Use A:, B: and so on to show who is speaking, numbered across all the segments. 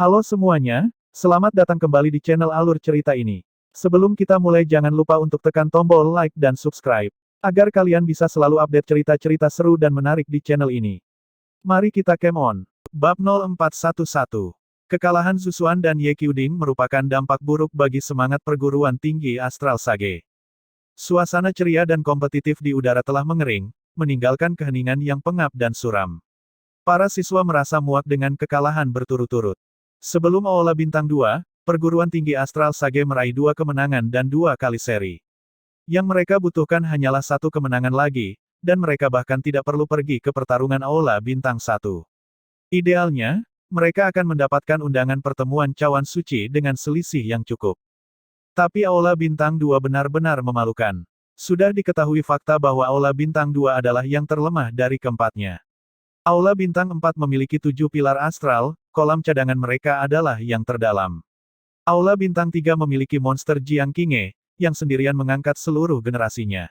A: Halo semuanya, selamat datang kembali di channel Alur Cerita ini. Sebelum kita mulai jangan lupa untuk tekan tombol like dan subscribe, agar kalian bisa selalu update cerita-cerita seru dan menarik di channel ini. Mari kita game on. Bab 0411. Kekalahan Zusuan dan Ye Qiuding merupakan dampak buruk bagi semangat perguruan tinggi Astral Sage. Suasana ceria dan kompetitif di udara telah mengering, meninggalkan keheningan yang pengap dan suram. Para siswa merasa muak dengan kekalahan berturut-turut. Sebelum Aula Bintang 2, perguruan tinggi Astral Sage meraih 2 kemenangan dan 2 kali seri. Yang mereka butuhkan hanyalah 1 kemenangan lagi, dan mereka bahkan tidak perlu pergi ke pertarungan Aula Bintang 1. Idealnya, mereka akan mendapatkan undangan pertemuan Cawan Suci dengan selisih yang cukup. Tapi Aula Bintang 2 benar-benar memalukan. Sudah diketahui fakta bahwa Aula Bintang 2 adalah yang terlemah dari keempatnya. Aula Bintang 4 memiliki 7 pilar astral, kolam cadangan mereka adalah yang terdalam. Aula Bintang 3 memiliki monster Jiang Qinghe, yang sendirian mengangkat seluruh generasinya.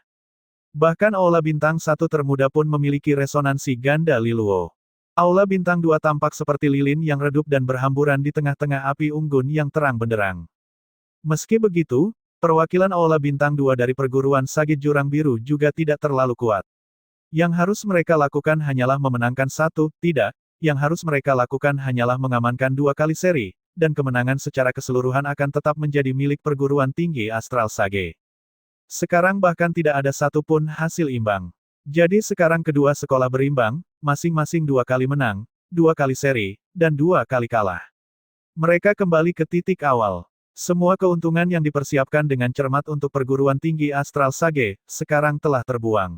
A: Bahkan Aula Bintang 1 termuda pun memiliki resonansi ganda Liluo. Aula Bintang 2 tampak seperti lilin yang redup dan berhamburan di tengah-tengah api unggun yang terang benderang. Meski begitu, perwakilan Aula Bintang 2 dari perguruan Sage Jurang Biru juga tidak terlalu kuat. Yang harus mereka lakukan hanyalah memenangkan 1, tidak, yang harus mereka lakukan hanyalah mengamankan 2 kali seri, dan kemenangan secara keseluruhan akan tetap menjadi milik perguruan tinggi Astral Sage. Sekarang bahkan tidak ada satupun hasil imbang. Jadi sekarang kedua sekolah berimbang, masing-masing 2 kali menang, 2 kali seri, dan 2 kali kalah. Mereka kembali ke titik awal. Semua keuntungan yang dipersiapkan dengan cermat untuk perguruan tinggi Astral Sage, sekarang telah terbuang.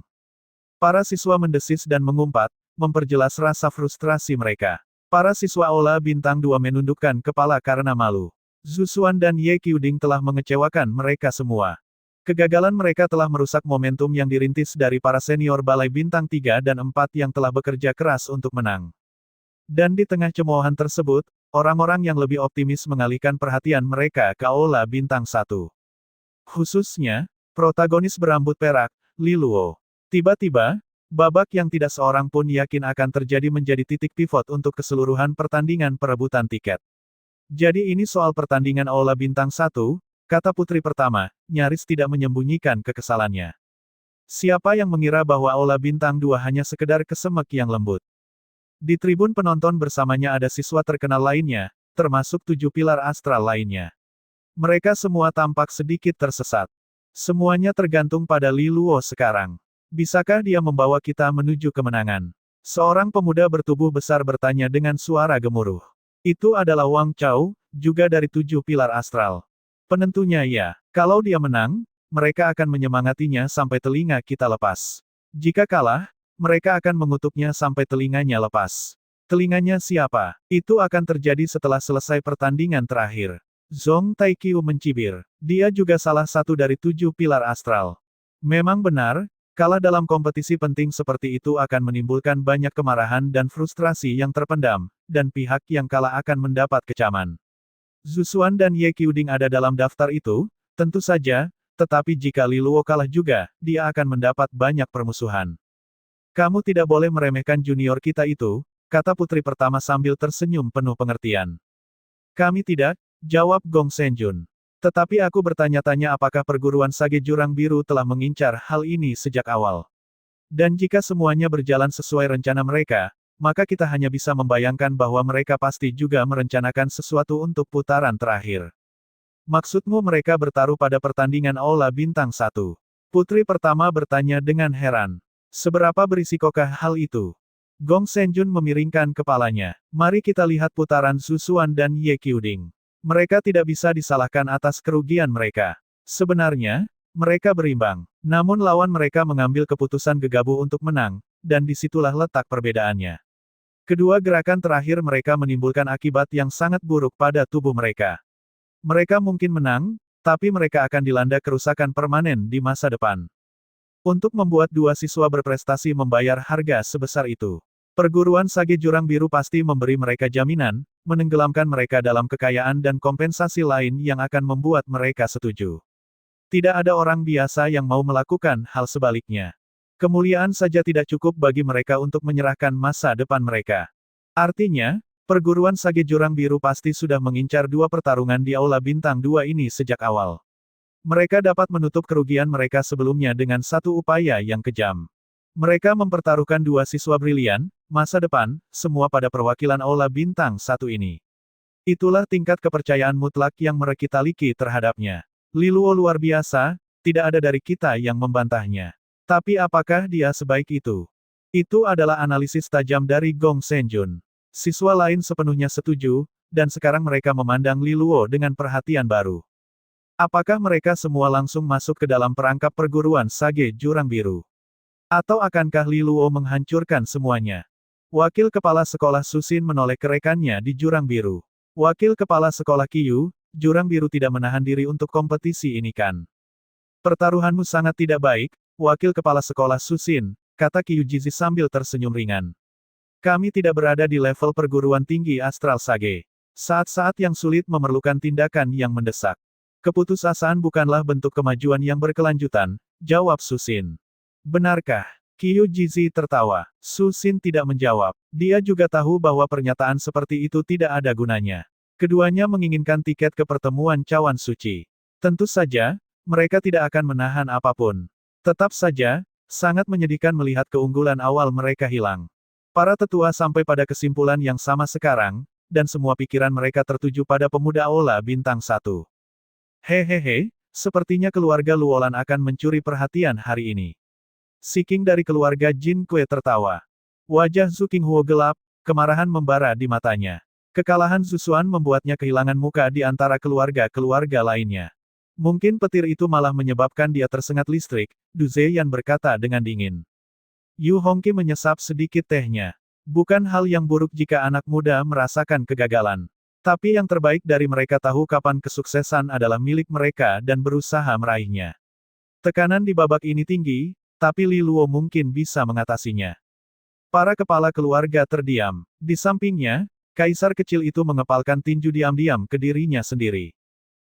A: Para siswa mendesis dan mengumpat, memperjelas rasa frustrasi mereka. Para siswa Aula Bintang 2 menundukkan kepala karena malu. Zusuan dan Ye Qiuding telah mengecewakan mereka semua. Kegagalan mereka telah merusak momentum yang dirintis dari para senior Balai Bintang 3 dan 4 yang telah bekerja keras untuk menang. Dan di tengah cemoohan tersebut, orang-orang yang lebih optimis mengalihkan perhatian mereka ke Aula Bintang 1. Khususnya, protagonis berambut perak, Liluo. Tiba-tiba, babak yang tidak seorang pun yakin akan terjadi menjadi titik pivot untuk keseluruhan pertandingan perebutan tiket. Jadi ini soal pertandingan Aula Bintang 1, kata putri pertama, nyaris tidak menyembunyikan kekesalannya. Siapa yang mengira bahwa Aula Bintang 2 hanya sekedar kesemek yang lembut. Di tribun penonton bersamanya ada siswa terkenal lainnya, termasuk 7 pilar astral lainnya. Mereka semua tampak sedikit tersesat. Semuanya tergantung pada Liluo sekarang. Bisakah dia membawa kita menuju kemenangan? Seorang pemuda bertubuh besar bertanya dengan suara gemuruh. Itu adalah Wang Chao, juga dari 7 pilar astral. Penentunya ya, kalau dia menang, mereka akan menyemangatinya sampai telinga kita lepas. Jika kalah, mereka akan mengutuknya sampai telinganya lepas. Telinganya siapa? Itu akan terjadi setelah selesai pertandingan terakhir. Zhong Taiqiu mencibir. Dia juga salah satu dari 7 pilar astral. Memang benar, kalah dalam kompetisi penting seperti itu akan menimbulkan banyak kemarahan dan frustrasi yang terpendam, dan pihak yang kalah akan mendapat kecaman. Zusuan dan Ye Qiuding ada dalam daftar itu, tentu saja, tetapi jika Liluo kalah juga, dia akan mendapat banyak permusuhan. Kamu tidak boleh meremehkan junior kita itu, kata putri pertama sambil tersenyum penuh pengertian. Kami tidak, jawab Gong Senjun. Tetapi aku bertanya-tanya apakah perguruan Sage Jurang Biru telah mengincar hal ini sejak awal. Dan jika semuanya berjalan sesuai rencana mereka, maka kita hanya bisa membayangkan bahwa mereka pasti juga merencanakan sesuatu untuk putaran terakhir. Maksudmu mereka bertaruh pada pertandingan Aula Bintang 1? Putri pertama bertanya dengan heran. Seberapa berisikokah hal itu? Gong Senjun memiringkan kepalanya. Mari kita lihat putaran Zusuan dan Ye Qiuding. Mereka tidak bisa disalahkan atas kerugian mereka. Sebenarnya, mereka berimbang. Namun lawan mereka mengambil keputusan gegabah untuk menang, dan disitulah letak perbedaannya. Kedua gerakan terakhir mereka menimbulkan akibat yang sangat buruk pada tubuh mereka. Mereka mungkin menang, tapi mereka akan dilanda kerusakan permanen di masa depan. Untuk membuat 2 siswa berprestasi membayar harga sebesar itu. Perguruan Sage Jurang Biru pasti memberi mereka jaminan, menenggelamkan mereka dalam kekayaan dan kompensasi lain yang akan membuat mereka setuju. Tidak ada orang biasa yang mau melakukan hal sebaliknya. Kemuliaan saja tidak cukup bagi mereka untuk menyerahkan masa depan mereka. Artinya, Perguruan Sage Jurang Biru pasti sudah mengincar dua pertarungan di Aula Bintang 2 ini sejak awal. Mereka dapat menutup kerugian mereka sebelumnya dengan satu upaya yang kejam. Mereka mempertaruhkan dua siswa brilian, masa depan, semua pada perwakilan Aula Bintang 1 ini. Itulah tingkat kepercayaan mutlak yang mereka miliki terhadapnya. Li Luo luar biasa, tidak ada dari kita yang membantahnya. Tapi apakah dia sebaik itu? Itu adalah analisis tajam dari Gong Senjun. Siswa lain sepenuhnya setuju, dan sekarang mereka memandang Li Luo dengan perhatian baru. Apakah mereka semua langsung masuk ke dalam perangkap perguruan Sage Jurang Biru? Atau akankah Li Luo menghancurkan semuanya? Wakil Kepala Sekolah Susin menoleh ke rekannya di Jurang Biru. Wakil Kepala Sekolah Qiyu, Jurang Biru tidak menahan diri untuk kompetisi ini kan? Pertaruhanmu sangat tidak baik, Wakil Kepala Sekolah Susin, kata Qiyu Jizi sambil tersenyum ringan. Kami tidak berada di level perguruan tinggi Astral Sage. Saat-saat yang sulit memerlukan tindakan yang mendesak. Keputusasaan bukanlah bentuk kemajuan yang berkelanjutan, jawab Susin. Benarkah? Qiyu Jizi tertawa. Susin tidak menjawab. Dia juga tahu bahwa pernyataan seperti itu tidak ada gunanya. Keduanya menginginkan tiket ke pertemuan Cawan Suci. Tentu saja, mereka tidak akan menahan apapun. Tetap saja, sangat menyedihkan melihat keunggulan awal mereka hilang. Para tetua sampai pada kesimpulan yang sama sekarang, dan semua pikiran mereka tertuju pada pemuda Aula Bintang 1. Hehehe, sepertinya keluarga Luolan akan mencuri perhatian hari ini. Si King dari keluarga Jin Kue tertawa. Wajah Zhu Qinghuo gelap, kemarahan membara di matanya. Kekalahan Zusuan membuatnya kehilangan muka di antara keluarga-keluarga lainnya. Mungkin petir itu malah menyebabkan dia tersengat listrik, Du Zeyan berkata dengan dingin. Yu Hongqi menyesap sedikit tehnya. Bukan hal yang buruk jika anak muda merasakan kegagalan. Tapi yang terbaik dari mereka tahu kapan kesuksesan adalah milik mereka dan berusaha meraihnya. Tekanan di babak ini tinggi, tapi Li Luo mungkin bisa mengatasinya. Para kepala keluarga terdiam. Di sampingnya, kaisar kecil itu mengepalkan tinju diam-diam ke dirinya sendiri.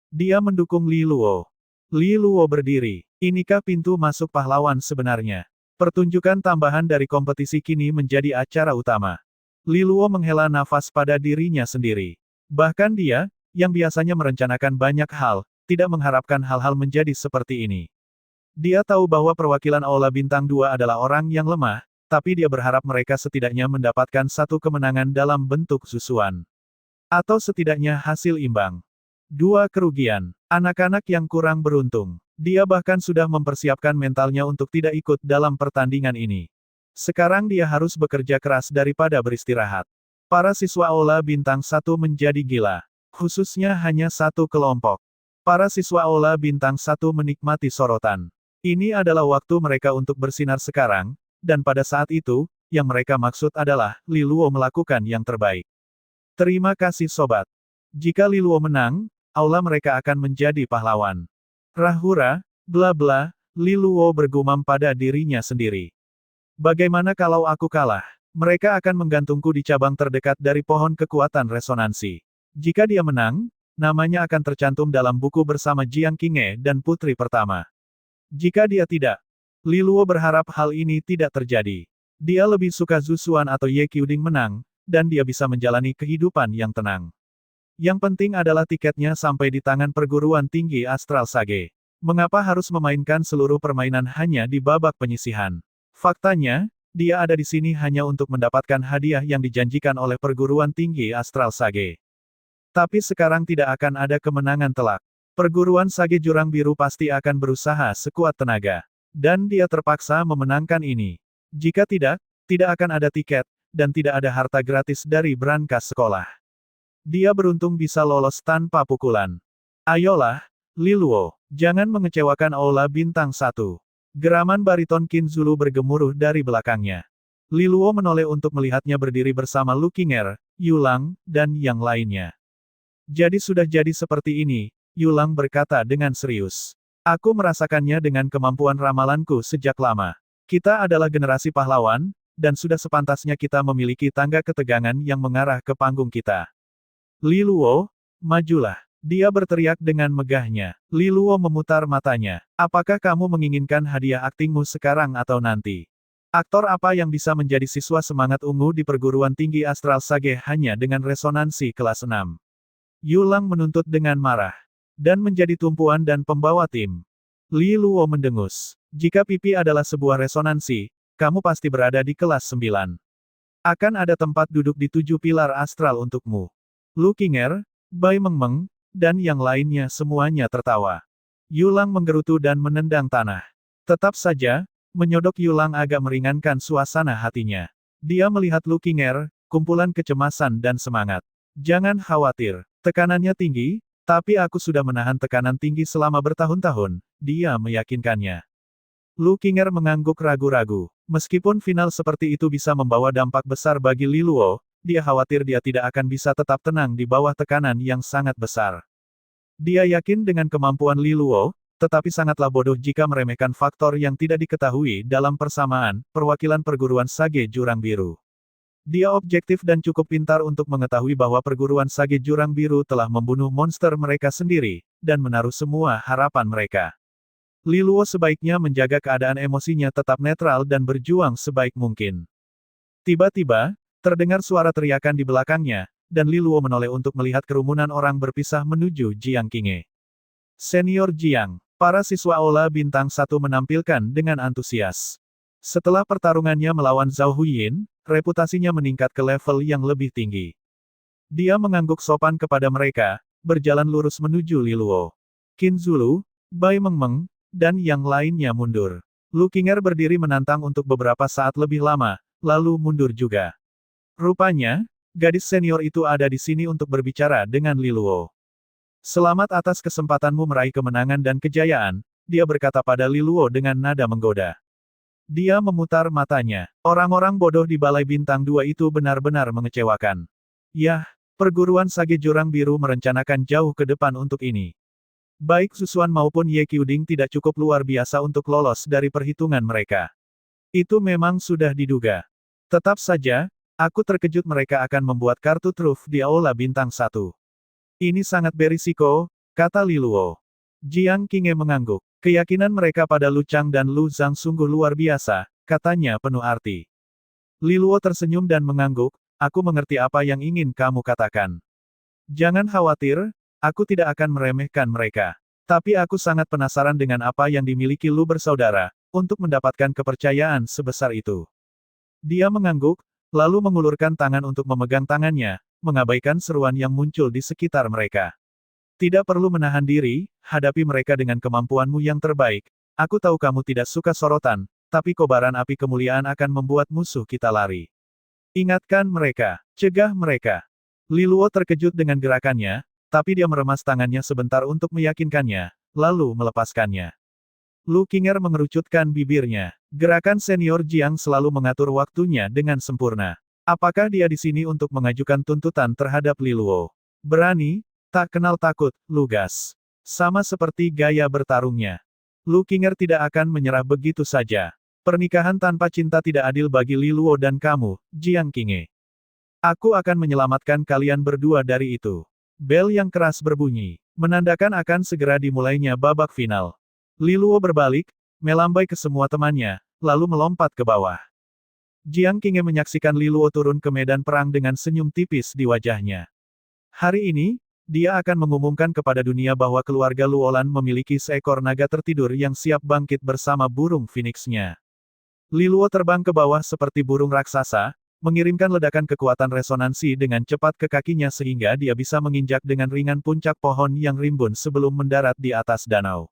A: Dia mendukung Li Luo. Li Luo berdiri. Inikah pintu masuk pahlawan sebenarnya? Pertunjukan tambahan dari kompetisi kini menjadi acara utama. Li Luo menghela nafas pada dirinya sendiri. Bahkan dia, yang biasanya merencanakan banyak hal, tidak mengharapkan hal-hal menjadi seperti ini. Dia tahu bahwa perwakilan Aula Bintang 2 adalah orang yang lemah, tapi dia berharap mereka setidaknya mendapatkan satu kemenangan dalam bentuk susuan. Atau setidaknya hasil imbang. Dua kerugian. Anak-anak yang kurang beruntung. Dia bahkan sudah mempersiapkan mentalnya untuk tidak ikut dalam pertandingan ini. Sekarang dia harus bekerja keras daripada beristirahat. Para siswa Aula Bintang 1 menjadi gila. Khususnya hanya satu kelompok. Para siswa Aula Bintang 1 menikmati sorotan. Ini adalah waktu mereka untuk bersinar sekarang, dan pada saat itu, yang mereka maksud adalah, Li Luo melakukan yang terbaik. Terima kasih sobat. Jika Li Luo menang, aula mereka akan menjadi pahlawan. Rahura, bla bla, Li Luo bergumam pada dirinya sendiri. Bagaimana kalau aku kalah? Mereka akan menggantungku di cabang terdekat dari pohon kekuatan resonansi. Jika dia menang, namanya akan tercantum dalam buku bersama Jiang Qinghe dan putri pertama. Jika dia tidak, Li Luo berharap hal ini tidak terjadi. Dia lebih suka Zhu Xuan atau Ye Qiuding menang, dan dia bisa menjalani kehidupan yang tenang. Yang penting adalah tiketnya sampai di tangan perguruan tinggi Astral Sage. Mengapa harus memainkan seluruh permainan hanya di babak penyisihan? Faktanya, dia ada di sini hanya untuk mendapatkan hadiah yang dijanjikan oleh perguruan tinggi Astral Sage. Tapi sekarang tidak akan ada kemenangan telak. Perguruan Sage Jurang Biru pasti akan berusaha sekuat tenaga. Dan dia terpaksa memenangkan ini. Jika tidak, tidak akan ada tiket, dan tidak ada harta gratis dari brankas sekolah. Dia beruntung bisa lolos tanpa pukulan. Ayolah, Li Luo, jangan mengecewakan Aula Bintang 1. Geraman bariton Qin Zulu bergemuruh dari belakangnya. Li Luo menoleh untuk melihatnya berdiri bersama Lu Qinger, Yulang, dan yang lainnya. Jadi sudah jadi seperti ini, Yulang berkata dengan serius. Aku merasakannya dengan kemampuan ramalanku sejak lama. Kita adalah generasi pahlawan, dan sudah sepantasnya kita memiliki tangga ketegangan yang mengarah ke panggung kita. Li Luo, majulah. Dia berteriak dengan megahnya. Li Luo memutar matanya. Apakah kamu menginginkan hadiah aktingmu sekarang atau nanti? Aktor apa yang bisa menjadi siswa semangat ungu di perguruan tinggi Astral Sage hanya dengan resonansi kelas 6? Yulang menuntut dengan marah. Dan menjadi tumpuan dan pembawa tim. Li Luo mendengus. Jika pipi adalah sebuah resonansi, kamu pasti berada di kelas 9. Akan ada tempat duduk di 7 pilar astral untukmu. Lu Qinger, Bai Mengmeng, dan yang lainnya semuanya tertawa. Yulang menggerutu dan menendang tanah. Tetap saja, menyodok Yulang agak meringankan suasana hatinya. Dia melihat Lu Qinger, kumpulan kecemasan dan semangat. Jangan khawatir, tekanannya tinggi, tapi aku sudah menahan tekanan tinggi selama bertahun-tahun, dia meyakinkannya. Lu Qinger mengangguk ragu-ragu. Meskipun final seperti itu bisa membawa dampak besar bagi Li Luo, dia khawatir dia tidak akan bisa tetap tenang di bawah tekanan yang sangat besar. Dia yakin dengan kemampuan Li Luo, tetapi sangatlah bodoh jika meremehkan faktor yang tidak diketahui dalam persamaan, perwakilan perguruan Sage Jurang Biru. Dia objektif dan cukup pintar untuk mengetahui bahwa perguruan Sage Jurang Biru telah membunuh monster mereka sendiri, dan menaruh semua harapan mereka. Li Luo sebaiknya menjaga keadaan emosinya tetap netral dan berjuang sebaik mungkin. Tiba-tiba, terdengar suara teriakan di belakangnya, dan Li Luo menoleh untuk melihat kerumunan orang berpisah menuju Jiang Qinghe. Senior Jiang, para siswa Aula Bintang 1 menampilkan dengan antusias. Setelah pertarungannya melawan Zhao Huiyin, reputasinya meningkat ke level yang lebih tinggi. Dia mengangguk sopan kepada mereka, berjalan lurus menuju Li Luo. Qin Zulu, Bai Mengmeng, dan yang lainnya mundur. Lu Qinger berdiri menantang untuk beberapa saat lebih lama, lalu mundur juga. Rupanya, gadis senior itu ada di sini untuk berbicara dengan Li Luo. Selamat atas kesempatanmu meraih kemenangan dan kejayaan, dia berkata pada Li Luo dengan nada menggoda. Dia memutar matanya. Orang-orang bodoh di Balai Bintang 2 itu benar-benar mengecewakan. Yah, perguruan Sage Jurang Biru merencanakan jauh ke depan untuk ini. Baik Susuan maupun Ye Qiuding tidak cukup luar biasa untuk lolos dari perhitungan mereka. Itu memang sudah diduga. Tetap saja, aku terkejut mereka akan membuat kartu truf di Aula Bintang 1. Ini sangat berisiko, kata Li Luo. Jiang Qinghe mengangguk. Keyakinan mereka pada Lu Chang dan Lu Zhang sungguh luar biasa, katanya penuh arti. Li Luo tersenyum dan mengangguk, aku mengerti apa yang ingin kamu katakan. Jangan khawatir, aku tidak akan meremehkan mereka. Tapi aku sangat penasaran dengan apa yang dimiliki Lu bersaudara, untuk mendapatkan kepercayaan sebesar itu. Dia mengangguk, lalu mengulurkan tangan untuk memegang tangannya, mengabaikan seruan yang muncul di sekitar mereka. Tidak perlu menahan diri, hadapi mereka dengan kemampuanmu yang terbaik. Aku tahu kamu tidak suka sorotan, tapi kobaran api kemuliaan akan membuat musuh kita lari. Ingatkan mereka, cegah mereka. Li Luo terkejut dengan gerakannya, tapi dia meremas tangannya sebentar untuk meyakinkannya, lalu melepaskannya. Lu Qinger mengerucutkan bibirnya. Gerakan senior Jiang selalu mengatur waktunya dengan sempurna. Apakah dia di sini untuk mengajukan tuntutan terhadap Li Luo? Berani, tak kenal takut, lugas. Sama seperti gaya bertarungnya. Lu Qinger tidak akan menyerah begitu saja. Pernikahan tanpa cinta tidak adil bagi Li Luo dan kamu, Jiang Qinghe. Aku akan menyelamatkan kalian berdua dari itu. Bel yang keras berbunyi, menandakan akan segera dimulainya babak final. Li Luo berbalik, melambai ke semua temannya, lalu melompat ke bawah. Jiang Qinghe menyaksikan Li Luo turun ke medan perang dengan senyum tipis di wajahnya. Hari ini, dia akan mengumumkan kepada dunia bahwa keluarga Luolan memiliki seekor naga tertidur yang siap bangkit bersama burung phoenix-nya. Li Luo terbang ke bawah seperti burung raksasa, mengirimkan ledakan kekuatan resonansi dengan cepat ke kakinya sehingga dia bisa menginjak dengan ringan puncak pohon yang rimbun sebelum mendarat di atas danau.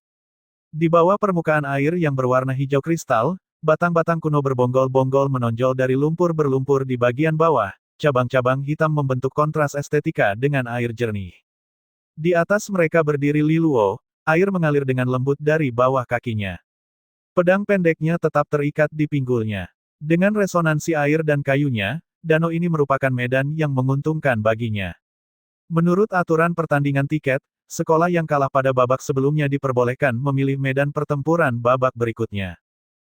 A: Di bawah permukaan air yang berwarna hijau kristal, batang-batang kuno berbonggol-bonggol menonjol dari lumpur berlumpur di bagian bawah, cabang-cabang hitam membentuk kontras estetika dengan air jernih. Di atas mereka berdiri Li Luo, air mengalir dengan lembut dari bawah kakinya. Pedang pendeknya tetap terikat di pinggulnya. Dengan resonansi air dan kayunya, danau ini merupakan medan yang menguntungkan baginya. Menurut aturan pertandingan tiket, sekolah yang kalah pada babak sebelumnya diperbolehkan memilih medan pertempuran babak berikutnya.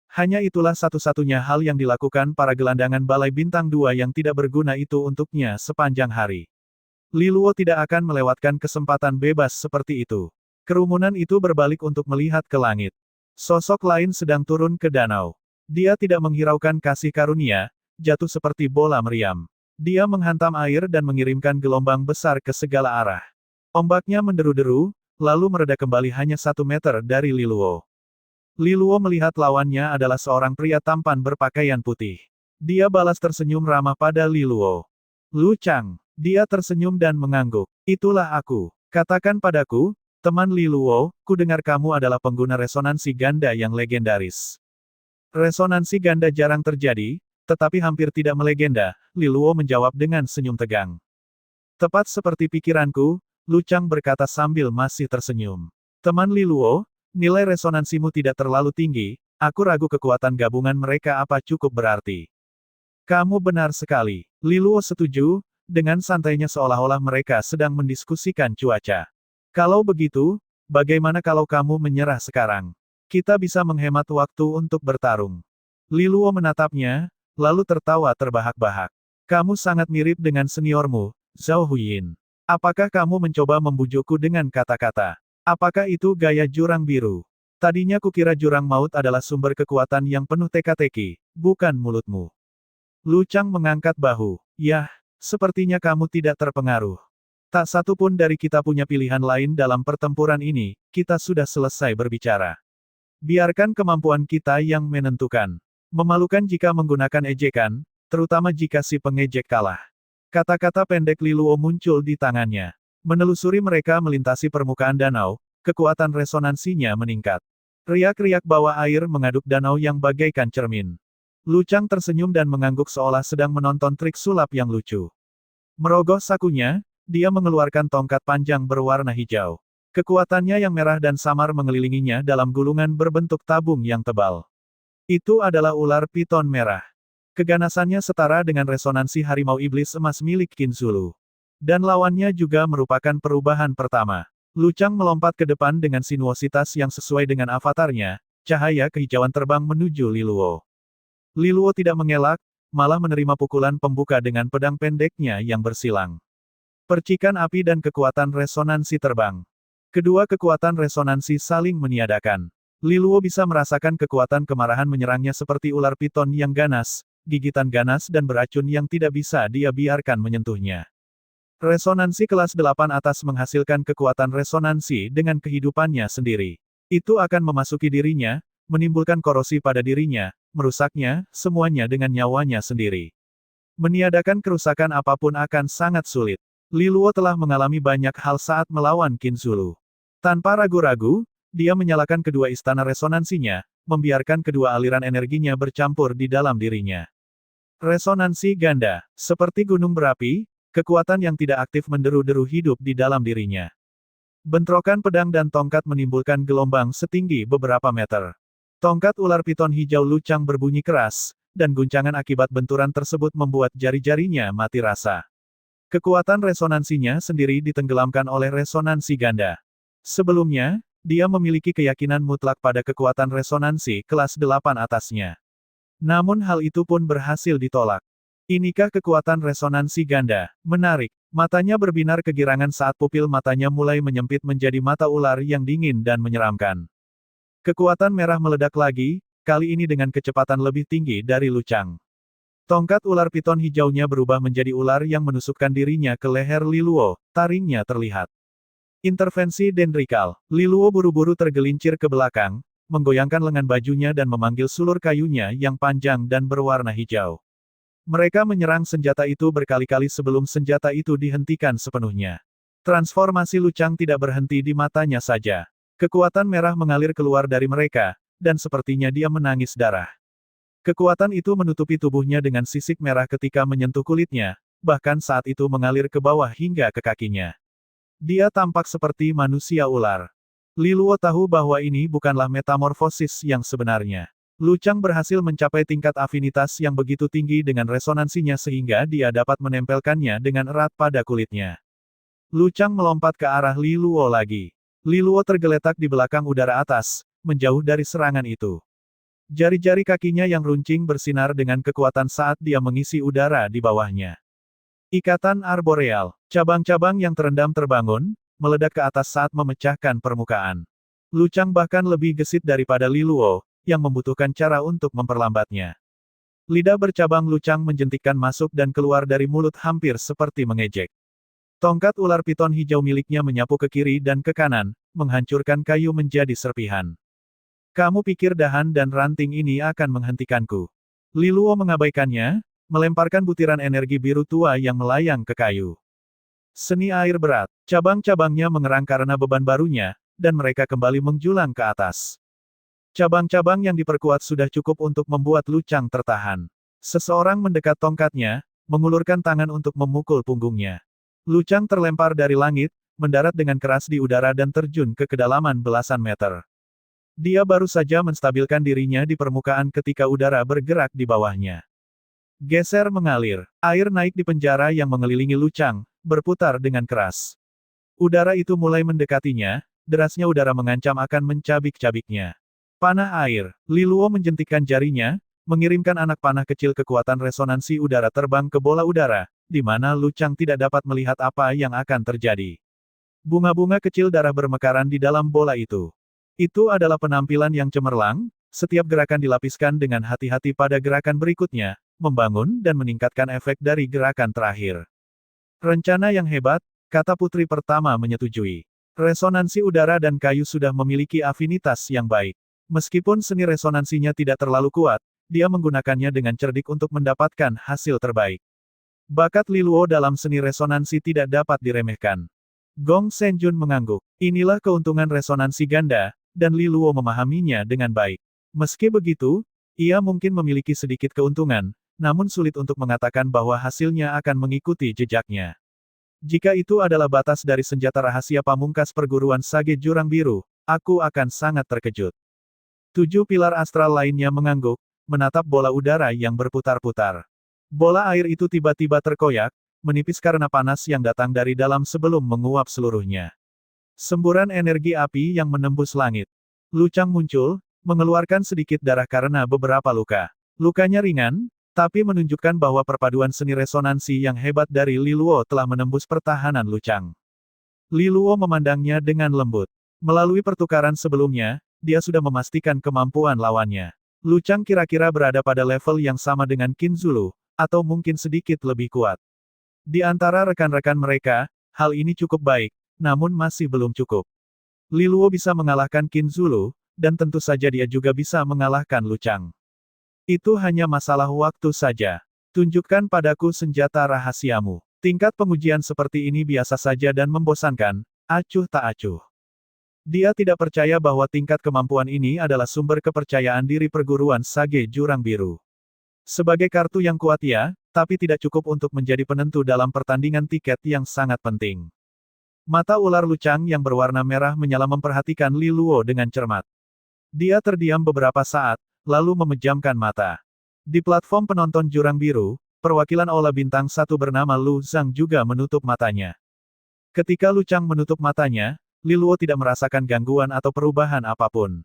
A: Hanya itulah satu-satunya hal yang dilakukan para gelandangan Balai Bintang 2 yang tidak berguna itu untuknya sepanjang hari. Li Luo tidak akan melewatkan kesempatan bebas seperti itu. Kerumunan itu berbalik untuk melihat ke langit. Sosok lain sedang turun ke danau. Dia tidak menghiraukan kasih karunia, jatuh seperti bola meriam. Dia menghantam air dan mengirimkan gelombang besar ke segala arah. Ombaknya menderu-deru, lalu mereda kembali hanya 1 meter dari Li Luo. Li Luo melihat lawannya adalah seorang pria tampan berpakaian putih. Dia balas tersenyum ramah pada Li Luo. Lu Chang. Dia tersenyum dan mengangguk. Itulah aku. Katakan padaku, teman Li Luo, ku dengar kamu adalah pengguna resonansi ganda yang legendaris. Resonansi ganda jarang terjadi, tetapi hampir tidak melegenda, Li Luo menjawab dengan senyum tegang. Tepat seperti pikiranku, Lu Chang berkata sambil masih tersenyum. Teman Li Luo, nilai resonansimu tidak terlalu tinggi, aku ragu kekuatan gabungan mereka apa cukup berarti. Kamu benar sekali. Li Luo setuju, dengan santainya seolah-olah mereka sedang mendiskusikan cuaca. Kalau begitu, bagaimana kalau kamu menyerah sekarang? Kita bisa menghemat waktu untuk bertarung. Li Luo menatapnya, lalu tertawa terbahak-bahak. Kamu sangat mirip dengan seniormu, Zhao Huyin. Apakah kamu mencoba membujukku dengan kata-kata? Apakah itu gaya jurang biru? Tadinya kukira jurang maut adalah sumber kekuatan yang penuh teka-teki, bukan mulutmu. Lu Chang mengangkat bahu. Yah, sepertinya kamu tidak terpengaruh. Tak satu pun dari kita punya pilihan lain dalam pertempuran ini, kita sudah selesai berbicara. Biarkan kemampuan kita yang menentukan. Memalukan jika menggunakan ejekan, terutama jika si pengejek kalah. Kata-kata pendek Li Luo muncul di tangannya. Menelusuri mereka melintasi permukaan danau, kekuatan resonansinya meningkat. Riak-riak bawah air mengaduk danau yang bagaikan cermin. Lu Chang tersenyum dan mengangguk seolah sedang menonton trik sulap yang lucu. Merogoh sakunya, dia mengeluarkan tongkat panjang berwarna hijau. Kekuatannya yang merah dan samar mengelilinginya dalam gulungan berbentuk tabung yang tebal. Itu adalah ular piton merah. Keganasannya setara dengan resonansi harimau iblis emas milik Qin Zulu. Dan lawannya juga merupakan perubahan pertama. Lu Chang melompat ke depan dengan sinuositas yang sesuai dengan avatarnya, cahaya kehijauan terbang menuju Li Luo. Li Luo tidak mengelak, malah menerima pukulan pembuka dengan pedang pendeknya yang bersilang. Percikan api dan kekuatan resonansi terbang. Kedua kekuatan resonansi saling meniadakan. Li Luo bisa merasakan kekuatan kemarahan menyerangnya seperti ular piton yang ganas, gigitan ganas dan beracun yang tidak bisa dia biarkan menyentuhnya. Resonansi kelas 8 atas menghasilkan kekuatan resonansi dengan kehidupannya sendiri. Itu akan memasuki dirinya, menimbulkan korosi pada dirinya, merusaknya, semuanya dengan nyawanya sendiri. Meniadakan kerusakan apapun akan sangat sulit. Li Luo telah mengalami banyak hal saat melawan Qin Zulu. Tanpa ragu-ragu, dia menyalakan kedua istana resonansinya, membiarkan kedua aliran energinya bercampur di dalam dirinya. Resonansi ganda, seperti gunung berapi, kekuatan yang tidak aktif menderu-deru hidup di dalam dirinya. Bentrokan pedang dan tongkat menimbulkan gelombang setinggi beberapa meter. Tongkat ular piton hijau Lu Chang berbunyi keras, dan guncangan akibat benturan tersebut membuat jari-jarinya mati rasa. Kekuatan resonansinya sendiri ditenggelamkan oleh resonansi ganda. Sebelumnya, dia memiliki keyakinan mutlak pada kekuatan resonansi kelas 8 atasnya. Namun hal itu pun berhasil ditolak. Inikah kekuatan resonansi ganda? Menarik. Matanya berbinar kegirangan saat pupil matanya mulai menyempit menjadi mata ular yang dingin dan menyeramkan. Kekuatan merah meledak lagi, kali ini dengan kecepatan lebih tinggi dari Lu Chang. Tongkat ular piton hijaunya berubah menjadi ular yang menusukkan dirinya ke leher Li Luo, taringnya terlihat. Intervensi dendrikal. Li Luo buru-buru tergelincir ke belakang, menggoyangkan lengan bajunya dan memanggil sulur kayunya yang panjang dan berwarna hijau. Mereka menyerang senjata itu berkali-kali sebelum senjata itu dihentikan sepenuhnya. Transformasi Lu Chang tidak berhenti di matanya saja. Kekuatan merah mengalir keluar dari mereka, dan sepertinya dia menangis darah. Kekuatan itu menutupi tubuhnya dengan sisik merah ketika menyentuh kulitnya, bahkan saat itu mengalir ke bawah hingga ke kakinya. Dia tampak seperti manusia ular. Li Luo tahu bahwa ini bukanlah metamorfosis yang sebenarnya. Lu Chang berhasil mencapai tingkat afinitas yang begitu tinggi dengan resonansinya sehingga dia dapat menempelkannya dengan erat pada kulitnya. Lu Chang melompat ke arah Li Luo lagi. Li Luo tergeletak di belakang udara atas, menjauh dari serangan itu. Jari-jari kakinya yang runcing bersinar dengan kekuatan saat dia mengisi udara di bawahnya. Ikatan arboreal. Cabang-cabang yang terendam terbangun, meledak ke atas saat memecahkan permukaan. Lu Chang bahkan lebih gesit daripada Li Luo, yang membutuhkan cara untuk memperlambatnya. Lidah bercabang Luchang menjentikkan masuk dan keluar dari mulut hampir seperti mengejek. Tongkat ular piton hijau miliknya menyapu ke kiri dan ke kanan, menghancurkan kayu menjadi serpihan. Kamu pikir dahan dan ranting ini akan menghentikanku? Li Luo mengabaikannya, melemparkan butiran energi biru tua yang melayang ke kayu. Seni air berat, cabang-cabangnya mengerang karena beban barunya, dan mereka kembali menjulang ke atas. Cabang-cabang yang diperkuat sudah cukup untuk membuat Luchang tertahan. Seseorang mendekat tongkatnya, mengulurkan tangan untuk memukul punggungnya. Luchang terlempar dari langit, mendarat dengan keras di udara dan terjun ke kedalaman belasan meter. Dia baru saja menstabilkan dirinya di permukaan ketika udara bergerak di bawahnya. Geser mengalir, air naik di penjara yang mengelilingi Luchang, berputar dengan keras. Udara itu mulai mendekatinya, derasnya udara mengancam akan mencabik-cabiknya. Panah air, Li Luo menjentikkan jarinya, mengirimkan anak panah kecil kekuatan resonansi udara terbang ke bola udara, di mana Luchang tidak dapat melihat apa yang akan terjadi. Bunga-bunga kecil darah bermekaran di dalam bola itu. Itu adalah penampilan yang cemerlang, setiap gerakan dilapiskan dengan hati-hati pada gerakan berikutnya, membangun dan meningkatkan efek dari gerakan terakhir. Rencana yang hebat, kata putri pertama menyetujui. Resonansi udara dan kayu sudah memiliki afinitas yang baik. Meskipun seni resonansinya tidak terlalu kuat, dia menggunakannya dengan cerdik untuk mendapatkan hasil terbaik. Bakat Li Luo dalam seni resonansi tidak dapat diremehkan. Gong Senjun mengangguk. Inilah keuntungan resonansi ganda, dan Li Luo memahaminya dengan baik. Meski begitu, ia mungkin memiliki sedikit keuntungan, namun sulit untuk mengatakan bahwa hasilnya akan mengikuti jejaknya. Jika itu adalah batas dari senjata rahasia pamungkas perguruan Sage Jurang Biru, aku akan sangat terkejut. 7 pilar astral lainnya mengangguk, menatap bola udara yang berputar-putar. Bola air itu tiba-tiba terkoyak, menipis karena panas yang datang dari dalam sebelum menguap seluruhnya. Semburan energi api yang menembus langit. Luchang muncul, mengeluarkan sedikit darah karena beberapa luka. Lukanya ringan, tapi menunjukkan bahwa perpaduan seni resonansi yang hebat dari Li Luo telah menembus pertahanan Luchang. Li Luo memandangnya dengan lembut. Melalui pertukaran sebelumnya, dia sudah memastikan kemampuan lawannya. Luchang kira-kira berada pada level yang sama dengan Qin Zulu, atau mungkin sedikit lebih kuat. Di antara rekan-rekan mereka, hal ini cukup baik, namun masih belum cukup. Li Luo bisa mengalahkan Qin Zulu, dan tentu saja dia juga bisa mengalahkan Luchang. Itu hanya masalah waktu saja. Tunjukkan padaku senjata rahasiamu. Tingkat pengujian seperti ini biasa saja dan membosankan, acuh tak acuh. Dia tidak percaya bahwa tingkat kemampuan ini adalah sumber kepercayaan diri perguruan Sage Jurang Biru. Sebagai kartu yang kuat ya, tapi tidak cukup untuk menjadi penentu dalam pertandingan tiket yang sangat penting. Mata ular Luchang yang berwarna merah menyala memperhatikan Li Luo dengan cermat. Dia terdiam beberapa saat, lalu memejamkan mata. Di platform penonton Jurang Biru, perwakilan Aula Bintang 1 bernama Lu Zhang juga menutup matanya. Ketika Luchang menutup matanya, Li Luo tidak merasakan gangguan atau perubahan apapun.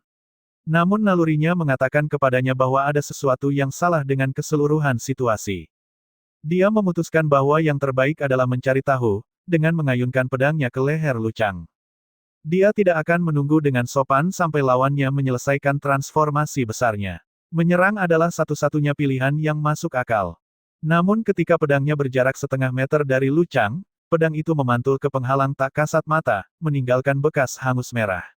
A: Namun nalurinya mengatakan kepadanya bahwa ada sesuatu yang salah dengan keseluruhan situasi. Dia memutuskan bahwa yang terbaik adalah mencari tahu, dengan mengayunkan pedangnya ke leher Luchang. Dia tidak akan menunggu dengan sopan sampai lawannya menyelesaikan transformasi besarnya. Menyerang adalah satu-satunya pilihan yang masuk akal. Namun ketika pedangnya berjarak setengah meter dari Luchang, pedang itu memantul ke penghalang tak kasat mata, meninggalkan bekas hangus merah.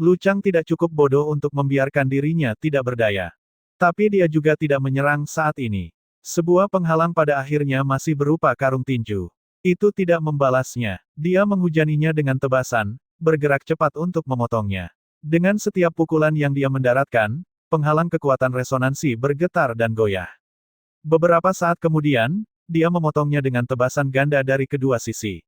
A: Luchang tidak cukup bodoh untuk membiarkan dirinya tidak berdaya. Tapi dia juga tidak menyerang saat ini. Sebuah penghalang pada akhirnya masih berupa karung tinju. Itu tidak membalasnya. Dia menghujaninya dengan tebasan, bergerak cepat untuk memotongnya. Dengan setiap pukulan yang dia mendaratkan, penghalang kekuatan resonansi bergetar dan goyah. Beberapa saat kemudian, dia memotongnya dengan tebasan ganda dari kedua sisi.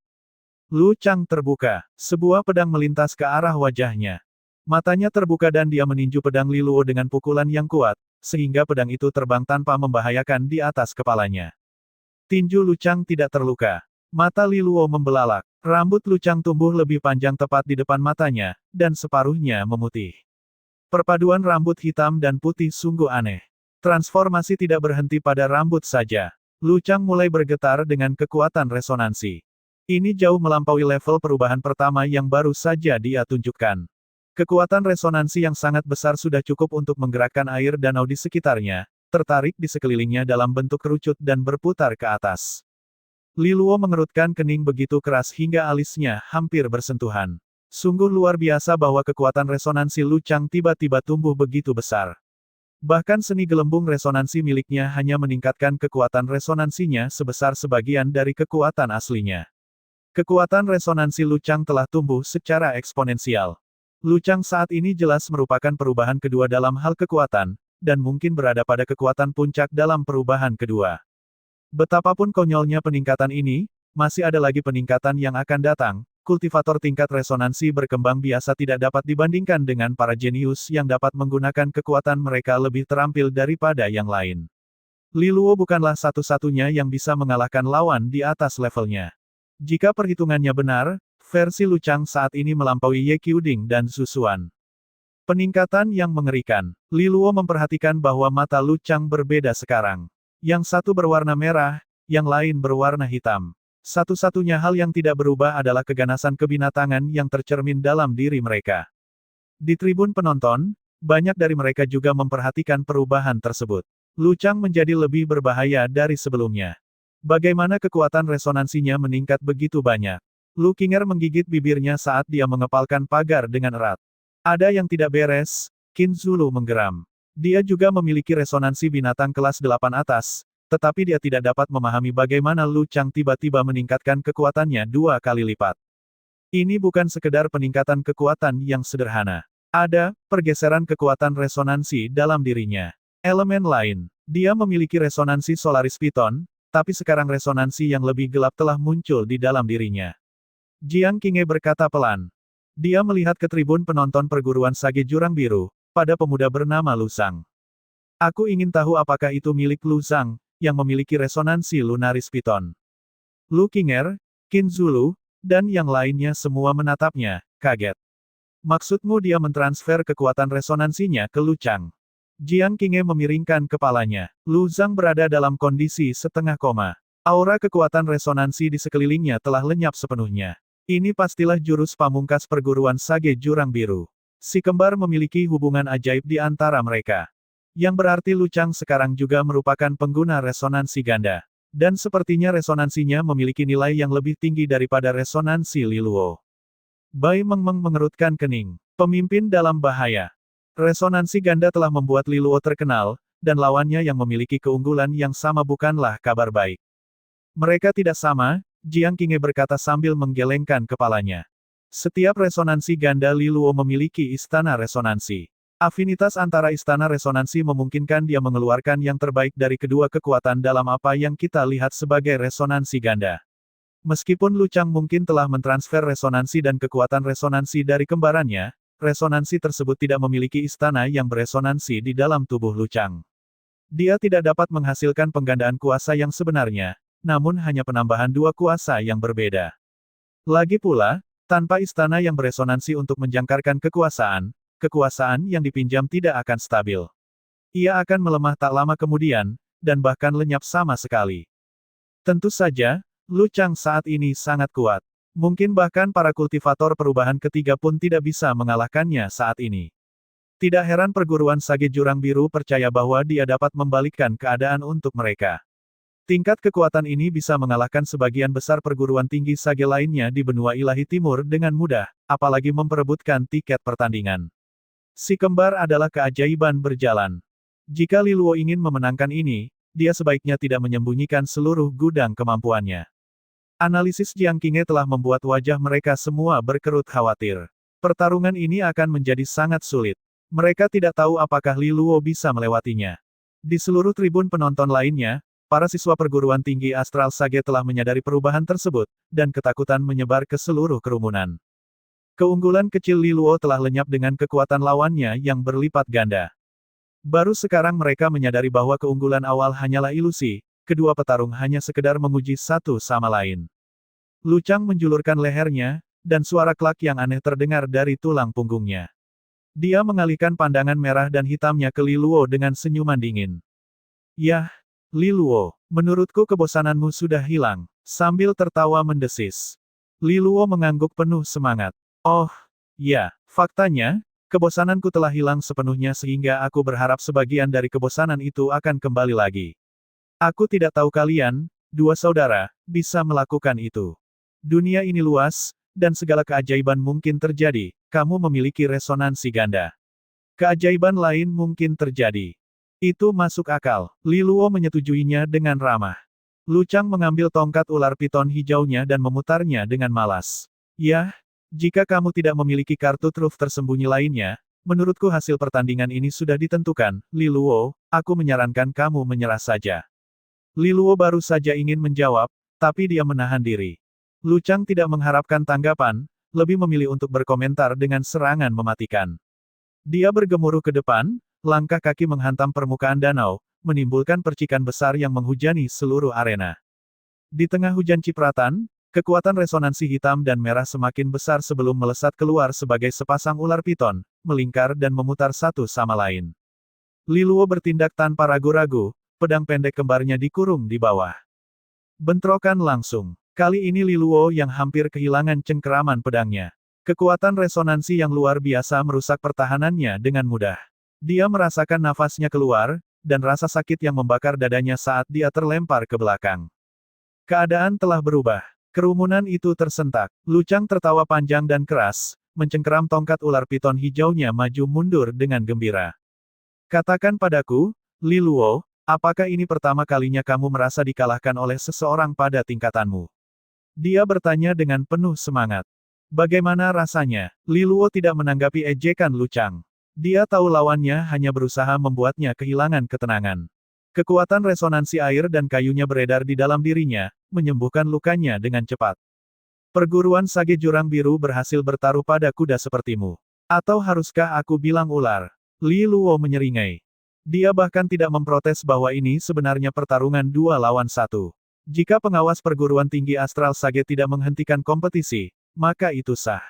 A: Luchang terbuka. Sebuah pedang melintas ke arah wajahnya. Matanya terbuka dan dia meninju pedang Li Luo dengan pukulan yang kuat, sehingga pedang itu terbang tanpa membahayakan di atas kepalanya. Tinju Luchang tidak terluka. Mata Li Luo membelalak. Rambut Luchang tumbuh lebih panjang tepat di depan matanya, dan separuhnya memutih. Perpaduan rambut hitam dan putih sungguh aneh. Transformasi tidak berhenti pada rambut saja. Luchang mulai bergetar dengan kekuatan resonansi. Ini jauh melampaui level perubahan pertama yang baru saja dia tunjukkan. Kekuatan resonansi yang sangat besar sudah cukup untuk menggerakkan air danau di sekitarnya, tertarik di sekelilingnya dalam bentuk kerucut dan berputar ke atas. Li Luo mengerutkan kening begitu keras hingga alisnya hampir bersentuhan. Sungguh luar biasa bahwa kekuatan resonansi Lu Chang tiba-tiba tumbuh begitu besar. Bahkan seni gelembung resonansi miliknya hanya meningkatkan kekuatan resonansinya sebesar sebagian dari kekuatan aslinya. Kekuatan resonansi Lu Chang telah tumbuh secara eksponensial. Lu Chang saat ini jelas merupakan perubahan kedua dalam hal kekuatan, dan mungkin berada pada kekuatan puncak dalam perubahan kedua. Betapapun konyolnya peningkatan ini, masih ada lagi peningkatan yang akan datang. Kultivator tingkat resonansi berkembang biasa tidak dapat dibandingkan dengan para jenius yang dapat menggunakan kekuatan mereka lebih terampil daripada yang lain. Li Luo bukanlah satu-satunya yang bisa mengalahkan lawan di atas levelnya. Jika perhitungannya benar, versi Lu Chang saat ini melampaui Ye Qiuding dan Zhu Xuan. Peningkatan yang mengerikan. Li Luo memperhatikan bahwa mata Lu Chang berbeda sekarang. Yang satu berwarna merah, yang lain berwarna hitam. Satu-satunya hal yang tidak berubah adalah keganasan kebinatangan yang tercermin dalam diri mereka. Di tribun penonton, banyak dari mereka juga memperhatikan perubahan tersebut. Lu Chang menjadi lebih berbahaya dari sebelumnya. Bagaimana kekuatan resonansinya meningkat begitu banyak? Lu Qinger menggigit bibirnya saat dia mengepalkan pagar dengan erat. Ada yang tidak beres, Qin Zulu menggeram. Dia juga memiliki resonansi binatang kelas 8 atas, tetapi dia tidak dapat memahami bagaimana Lu Chang tiba-tiba meningkatkan kekuatannya 2 kali lipat. Ini bukan sekedar peningkatan kekuatan yang sederhana. Ada pergeseran kekuatan resonansi dalam dirinya. Elemen lain, dia memiliki resonansi Solaris Python, tapi sekarang resonansi yang lebih gelap telah muncul di dalam dirinya. Jiang Qinghe berkata pelan. Dia melihat ke tribun penonton perguruan Sage Jurang Biru, pada pemuda bernama Lu Zhang. Aku ingin tahu apakah itu milik Lu Zhang, yang memiliki resonansi Lunaris Python. Lu Qinger, Qin Zulu, dan yang lainnya semua menatapnya, kaget. Maksudmu dia mentransfer kekuatan resonansinya ke Lu Chang? Jiang Qinghe memiringkan kepalanya. Lu Zhang berada dalam kondisi setengah koma. Aura kekuatan resonansi di sekelilingnya telah lenyap sepenuhnya. Ini pastilah jurus pamungkas perguruan Sage Jurang Biru. Si kembar memiliki hubungan ajaib di antara mereka. Yang berarti Lu Chang sekarang juga merupakan pengguna resonansi ganda. Dan sepertinya resonansinya memiliki nilai yang lebih tinggi daripada resonansi Li Luo. Bai Mengmeng mengerutkan kening. Pemimpin dalam bahaya. Resonansi ganda telah membuat Li Luo terkenal, dan lawannya yang memiliki keunggulan yang sama bukanlah kabar baik. Mereka tidak sama, Jiang Qinghe berkata sambil menggelengkan kepalanya. Setiap resonansi ganda Li Luo memiliki istana resonansi. Afinitas antara istana resonansi memungkinkan dia mengeluarkan yang terbaik dari kedua kekuatan dalam apa yang kita lihat sebagai resonansi ganda. Meskipun Lu Chang mungkin telah mentransfer resonansi dan kekuatan resonansi dari kembarannya, resonansi tersebut tidak memiliki istana yang beresonansi di dalam tubuh Lu Chang. Dia tidak dapat menghasilkan penggandaan kuasa yang sebenarnya, namun hanya penambahan 2 kuasa yang berbeda. Lagi pula, tanpa istana yang beresonansi untuk menjangkarkan kekuasaan yang dipinjam tidak akan stabil. Ia akan melemah tak lama kemudian, dan bahkan lenyap sama sekali. Tentu saja, Lu Chang saat ini sangat kuat. Mungkin bahkan para kultivator perubahan ketiga pun tidak bisa mengalahkannya saat ini. Tidak heran perguruan Sage Jurang Biru percaya bahwa dia dapat membalikkan keadaan untuk mereka. Tingkat kekuatan ini bisa mengalahkan sebagian besar perguruan tinggi Sage lainnya di benua ilahi timur dengan mudah, apalagi memperebutkan tiket pertandingan. Si kembar adalah keajaiban berjalan. Jika Li Luo ingin memenangkan ini, dia sebaiknya tidak menyembunyikan seluruh gudang kemampuannya. Analisis Jiang Qinghe telah membuat wajah mereka semua berkerut khawatir. Pertarungan ini akan menjadi sangat sulit. Mereka tidak tahu apakah Li Luo bisa melewatinya. Di seluruh tribun penonton lainnya, para siswa perguruan tinggi Astral Sage telah menyadari perubahan tersebut, dan ketakutan menyebar ke seluruh kerumunan. Keunggulan kecil Li Luo telah lenyap dengan kekuatan lawannya yang berlipat ganda. Baru sekarang mereka menyadari bahwa keunggulan awal hanyalah ilusi, kedua petarung hanya sekedar menguji satu sama lain. Lu Chang menjulurkan lehernya, dan suara klak yang aneh terdengar dari tulang punggungnya. Dia mengalihkan pandangan merah dan hitamnya ke Li Luo dengan senyuman dingin. Yah, Li Luo, menurutku kebosananmu sudah hilang, sambil tertawa mendesis. Li Luo mengangguk penuh semangat. Oh, ya, faktanya, Kebosananku telah hilang sepenuhnya sehingga aku berharap sebagian dari kebosanan itu akan kembali lagi. Aku tidak tahu kalian, dua saudara, bisa melakukan itu. Dunia ini luas, dan segala keajaiban mungkin terjadi, kamu memiliki resonansi ganda. Keajaiban lain mungkin terjadi. Itu masuk akal. Li Luo menyetujuinya dengan ramah. Lu Chang mengambil tongkat ular piton hijaunya dan memutarnya dengan malas. Yah, jika kamu tidak memiliki kartu truf tersembunyi lainnya, menurutku hasil pertandingan ini sudah ditentukan, Li Luo, aku menyarankan kamu menyerah saja. Li Luo baru saja ingin menjawab, tapi dia menahan diri. Lu Chang tidak mengharapkan tanggapan, lebih memilih untuk berkomentar dengan serangan mematikan. Dia bergemuruh ke depan, langkah kaki menghantam permukaan danau, menimbulkan percikan besar yang menghujani seluruh arena. Di tengah hujan cipratan, kekuatan resonansi hitam dan merah semakin besar sebelum melesat keluar sebagai sepasang ular piton, melingkar dan memutar satu sama lain. Li Luo bertindak tanpa ragu-ragu, pedang pendek kembarnya dikurung di bawah. Bentrokan langsung. Kali ini Li Luo yang hampir kehilangan cengkeraman pedangnya. Kekuatan resonansi yang luar biasa merusak pertahanannya dengan mudah. Dia merasakan nafasnya keluar, dan rasa sakit yang membakar dadanya saat dia terlempar ke belakang. Keadaan telah berubah. Kerumunan itu tersentak. Lu Chang tertawa panjang dan keras, mencengkeram tongkat ular piton hijaunya maju mundur dengan gembira. Katakan padaku, Li Luo, apakah ini pertama kalinya kamu merasa dikalahkan oleh seseorang pada tingkatanmu? Dia bertanya dengan penuh semangat. Bagaimana rasanya? Li Luo tidak menanggapi ejekan Lu Chang. Dia tahu lawannya hanya berusaha membuatnya kehilangan ketenangan. Kekuatan resonansi air dan kayunya beredar di dalam dirinya, menyembuhkan lukanya dengan cepat. Perguruan Sage Jurang Biru berhasil bertaruh pada kuda sepertimu. Atau haruskah aku bilang ular? Li Luo menyeringai. Dia bahkan tidak memprotes bahwa ini sebenarnya pertarungan 2 lawan 1. Jika pengawas perguruan tinggi astral Sage tidak menghentikan kompetisi, maka itu sah.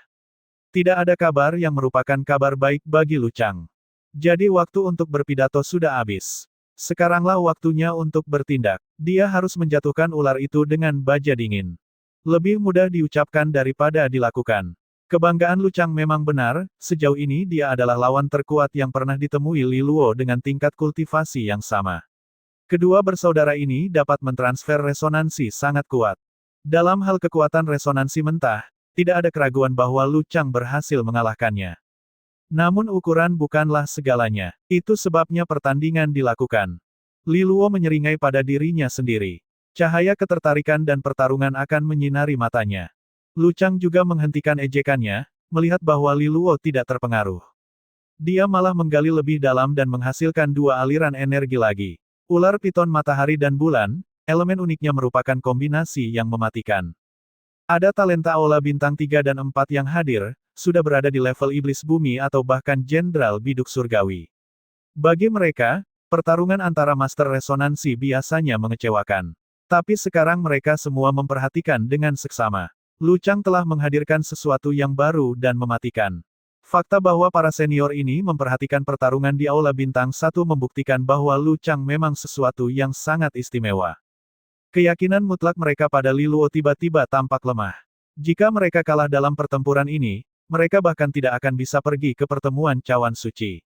A: Tidak ada kabar yang merupakan kabar baik bagi Lu Chang. Jadi waktu untuk berpidato sudah habis. Sekaranglah waktunya untuk bertindak. Dia harus menjatuhkan ular itu dengan baja dingin. Lebih mudah diucapkan daripada dilakukan. Kebanggaan Lu Chang memang benar, sejauh ini dia adalah lawan terkuat yang pernah ditemui Li Luo dengan tingkat kultivasi yang sama. Kedua bersaudara ini dapat mentransfer resonansi sangat kuat. Dalam hal kekuatan resonansi mentah, tidak ada keraguan bahwa Lu Chang berhasil mengalahkannya. Namun ukuran bukanlah segalanya. Itu sebabnya pertandingan dilakukan. Li Luo menyeringai pada dirinya sendiri. Cahaya ketertarikan dan pertarungan akan menyinari matanya. Lu Chang juga menghentikan ejekannya, melihat bahwa Li Luo tidak terpengaruh. Dia malah menggali lebih dalam dan menghasilkan 2 aliran energi lagi. Ular piton matahari dan bulan, elemen uniknya merupakan kombinasi yang mematikan. Ada talenta aula bintang 3 dan 4 yang hadir, sudah berada di level iblis bumi atau bahkan jenderal biduk surgawi. Bagi mereka, pertarungan antara master resonansi biasanya mengecewakan. Tapi sekarang mereka semua memperhatikan dengan seksama. Lu Chang telah menghadirkan sesuatu yang baru dan mematikan. Fakta bahwa para senior ini memperhatikan pertarungan di aula bintang 1 membuktikan bahwa Lu Chang memang sesuatu yang sangat istimewa. Keyakinan mutlak mereka pada Li Luo tiba-tiba tampak lemah. Jika mereka kalah dalam pertempuran ini, mereka bahkan tidak akan bisa pergi ke pertemuan cawan suci.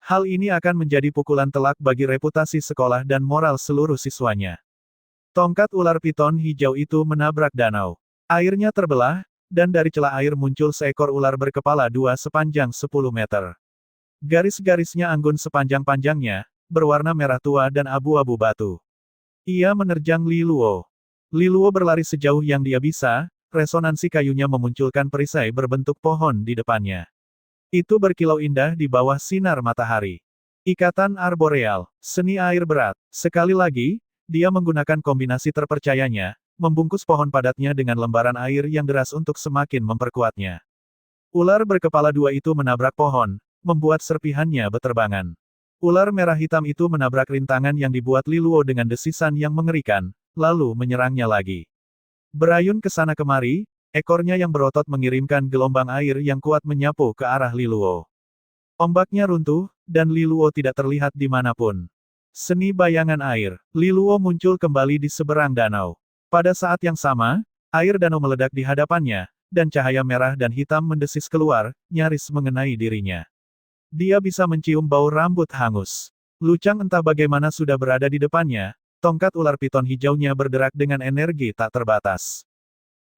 A: Hal ini akan menjadi pukulan telak bagi reputasi sekolah dan moral seluruh siswanya. Tongkat ular piton hijau itu menabrak danau. Airnya terbelah, dan dari celah air muncul seekor ular berkepala 2 sepanjang 10 meter. Garis-garisnya anggun sepanjang-panjangnya, berwarna merah tua dan abu-abu batu. Ia menerjang Li Luo. Li Luo berlari sejauh yang dia bisa, resonansi kayunya memunculkan perisai berbentuk pohon di depannya. Itu berkilau indah di bawah sinar matahari. Ikatan arboreal, seni air berat. Sekali lagi, dia menggunakan kombinasi terpercayanya, membungkus pohon padatnya dengan lembaran air yang deras untuk semakin memperkuatnya. Ular berkepala 2 itu menabrak pohon, membuat serpihannya beterbangan. Ular merah hitam itu menabrak rintangan yang dibuat Li Luo dengan desisan yang mengerikan, lalu menyerangnya lagi. Berayun ke sana kemari, ekornya yang berotot mengirimkan gelombang air yang kuat menyapu ke arah Li Luo. Ombaknya runtuh, dan Li Luo tidak terlihat dimanapun. Seni bayangan air. Li Luo muncul kembali di seberang danau. Pada saat yang sama, air danau meledak di hadapannya, dan cahaya merah dan hitam mendesis keluar, nyaris mengenai dirinya. Dia bisa mencium bau rambut hangus. Lu Chang entah bagaimana sudah berada di depannya, tongkat ular piton hijaunya berderak dengan energi tak terbatas.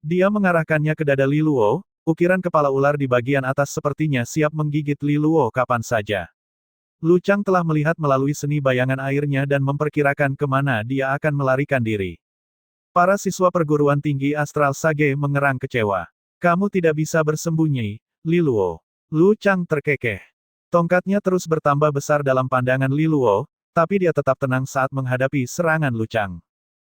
A: Dia mengarahkannya ke dada Li Luo, ukiran kepala ular di bagian atas sepertinya siap menggigit Li Luo kapan saja. Lu Chang telah melihat melalui seni bayangan airnya dan memperkirakan kemana dia akan melarikan diri. Para siswa perguruan tinggi Astral Sage mengerang kecewa. Kamu tidak bisa bersembunyi, Li Luo. Lu Chang terkekeh. Tongkatnya terus bertambah besar dalam pandangan Li Luo, tapi dia tetap tenang saat menghadapi serangan Lu Chang.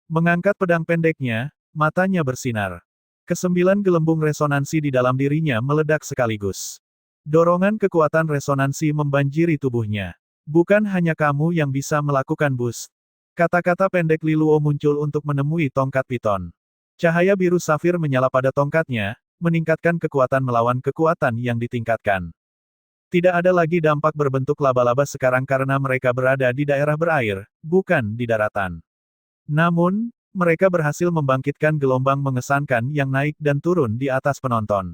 A: Mengangkat pedang pendeknya, matanya bersinar. Kesembilan gelembung resonansi di dalam dirinya meledak sekaligus. Dorongan kekuatan resonansi membanjiri tubuhnya. Bukan hanya kamu yang bisa melakukan boost. Kata-kata pendek Li Luo muncul untuk menemui tongkat piton. Cahaya biru safir menyala pada tongkatnya, meningkatkan kekuatan melawan kekuatan yang ditingkatkan. Tidak ada lagi dampak berbentuk laba-laba sekarang karena mereka berada di daerah berair, bukan di daratan. Namun, mereka berhasil membangkitkan gelombang mengesankan yang naik dan turun di atas penonton.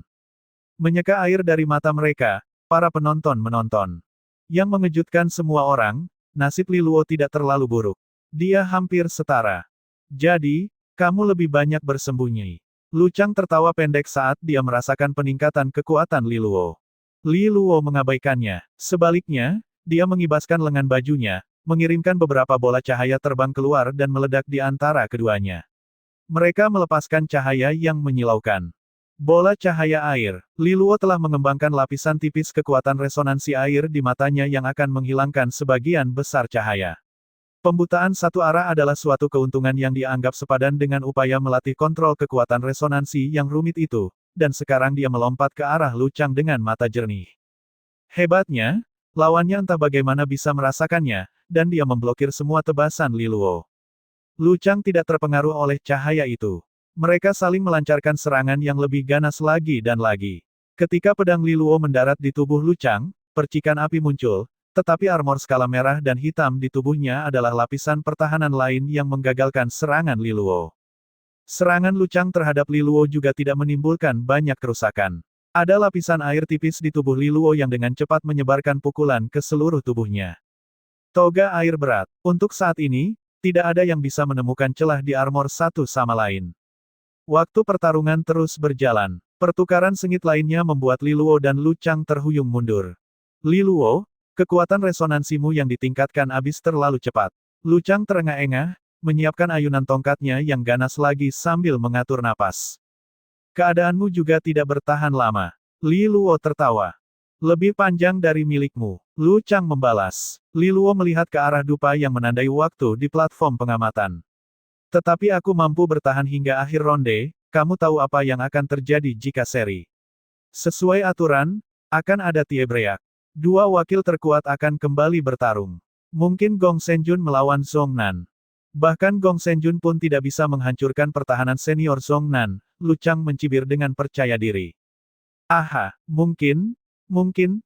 A: Menyeka air dari mata mereka, para penonton menonton. Yang mengejutkan semua orang, nasib Li Luo tidak terlalu buruk. Dia hampir setara. Jadi, kamu lebih banyak bersembunyi. Lu Chang tertawa pendek saat dia merasakan peningkatan kekuatan Li Luo. Li Luo mengabaikannya. Sebaliknya, dia mengibaskan lengan bajunya, mengirimkan beberapa bola cahaya terbang keluar dan meledak di antara keduanya. Mereka melepaskan cahaya yang menyilaukan. Bola cahaya air. Li Luo telah mengembangkan lapisan tipis kekuatan resonansi air di matanya yang akan menghilangkan sebagian besar cahaya. Pembutaan satu arah adalah suatu keuntungan yang dianggap sepadan dengan upaya melatih kontrol kekuatan resonansi yang rumit itu, dan sekarang dia melompat ke arah Lu Chang dengan mata jernih. Hebatnya, lawannya entah bagaimana bisa merasakannya, dan dia memblokir semua tebasan Li Luo. Lu Chang tidak terpengaruh oleh cahaya itu. Mereka saling melancarkan serangan yang lebih ganas lagi dan lagi. Ketika pedang Li Luo mendarat di tubuh Lu Chang, percikan api muncul, tetapi armor skala merah dan hitam di tubuhnya adalah lapisan pertahanan lain yang menggagalkan serangan Li Luo. Serangan Lu Chang terhadap Li Luo juga tidak menimbulkan banyak kerusakan. Ada lapisan air tipis di tubuh Li Luo yang dengan cepat menyebarkan pukulan ke seluruh tubuhnya. Toga air berat. Untuk saat ini, tidak ada yang bisa menemukan celah di armor satu sama lain. Waktu pertarungan terus berjalan. Pertukaran sengit lainnya membuat Li Luo dan Lu Chang terhuyung mundur. Li Luo, kekuatan resonansimu yang ditingkatkan habis terlalu cepat. Lu Chang terengah-engah, menyiapkan ayunan tongkatnya yang ganas lagi sambil mengatur napas. Keadaanmu juga tidak bertahan lama. Li Luo tertawa. Lebih panjang dari milikmu. Lu Chang membalas. Li Luo melihat ke arah dupa yang menandai waktu di platform pengamatan. Tetapi aku mampu bertahan hingga akhir ronde, kamu tahu apa yang akan terjadi jika seri. Sesuai aturan, akan ada tiebreak. Dua wakil terkuat akan kembali bertarung. Mungkin Gong Senjun melawan Zhong Nan. Bahkan Gong Senjun pun tidak bisa menghancurkan pertahanan senior Zhong Nan, Lu Chang mencibir dengan percaya diri. Aha, mungkin,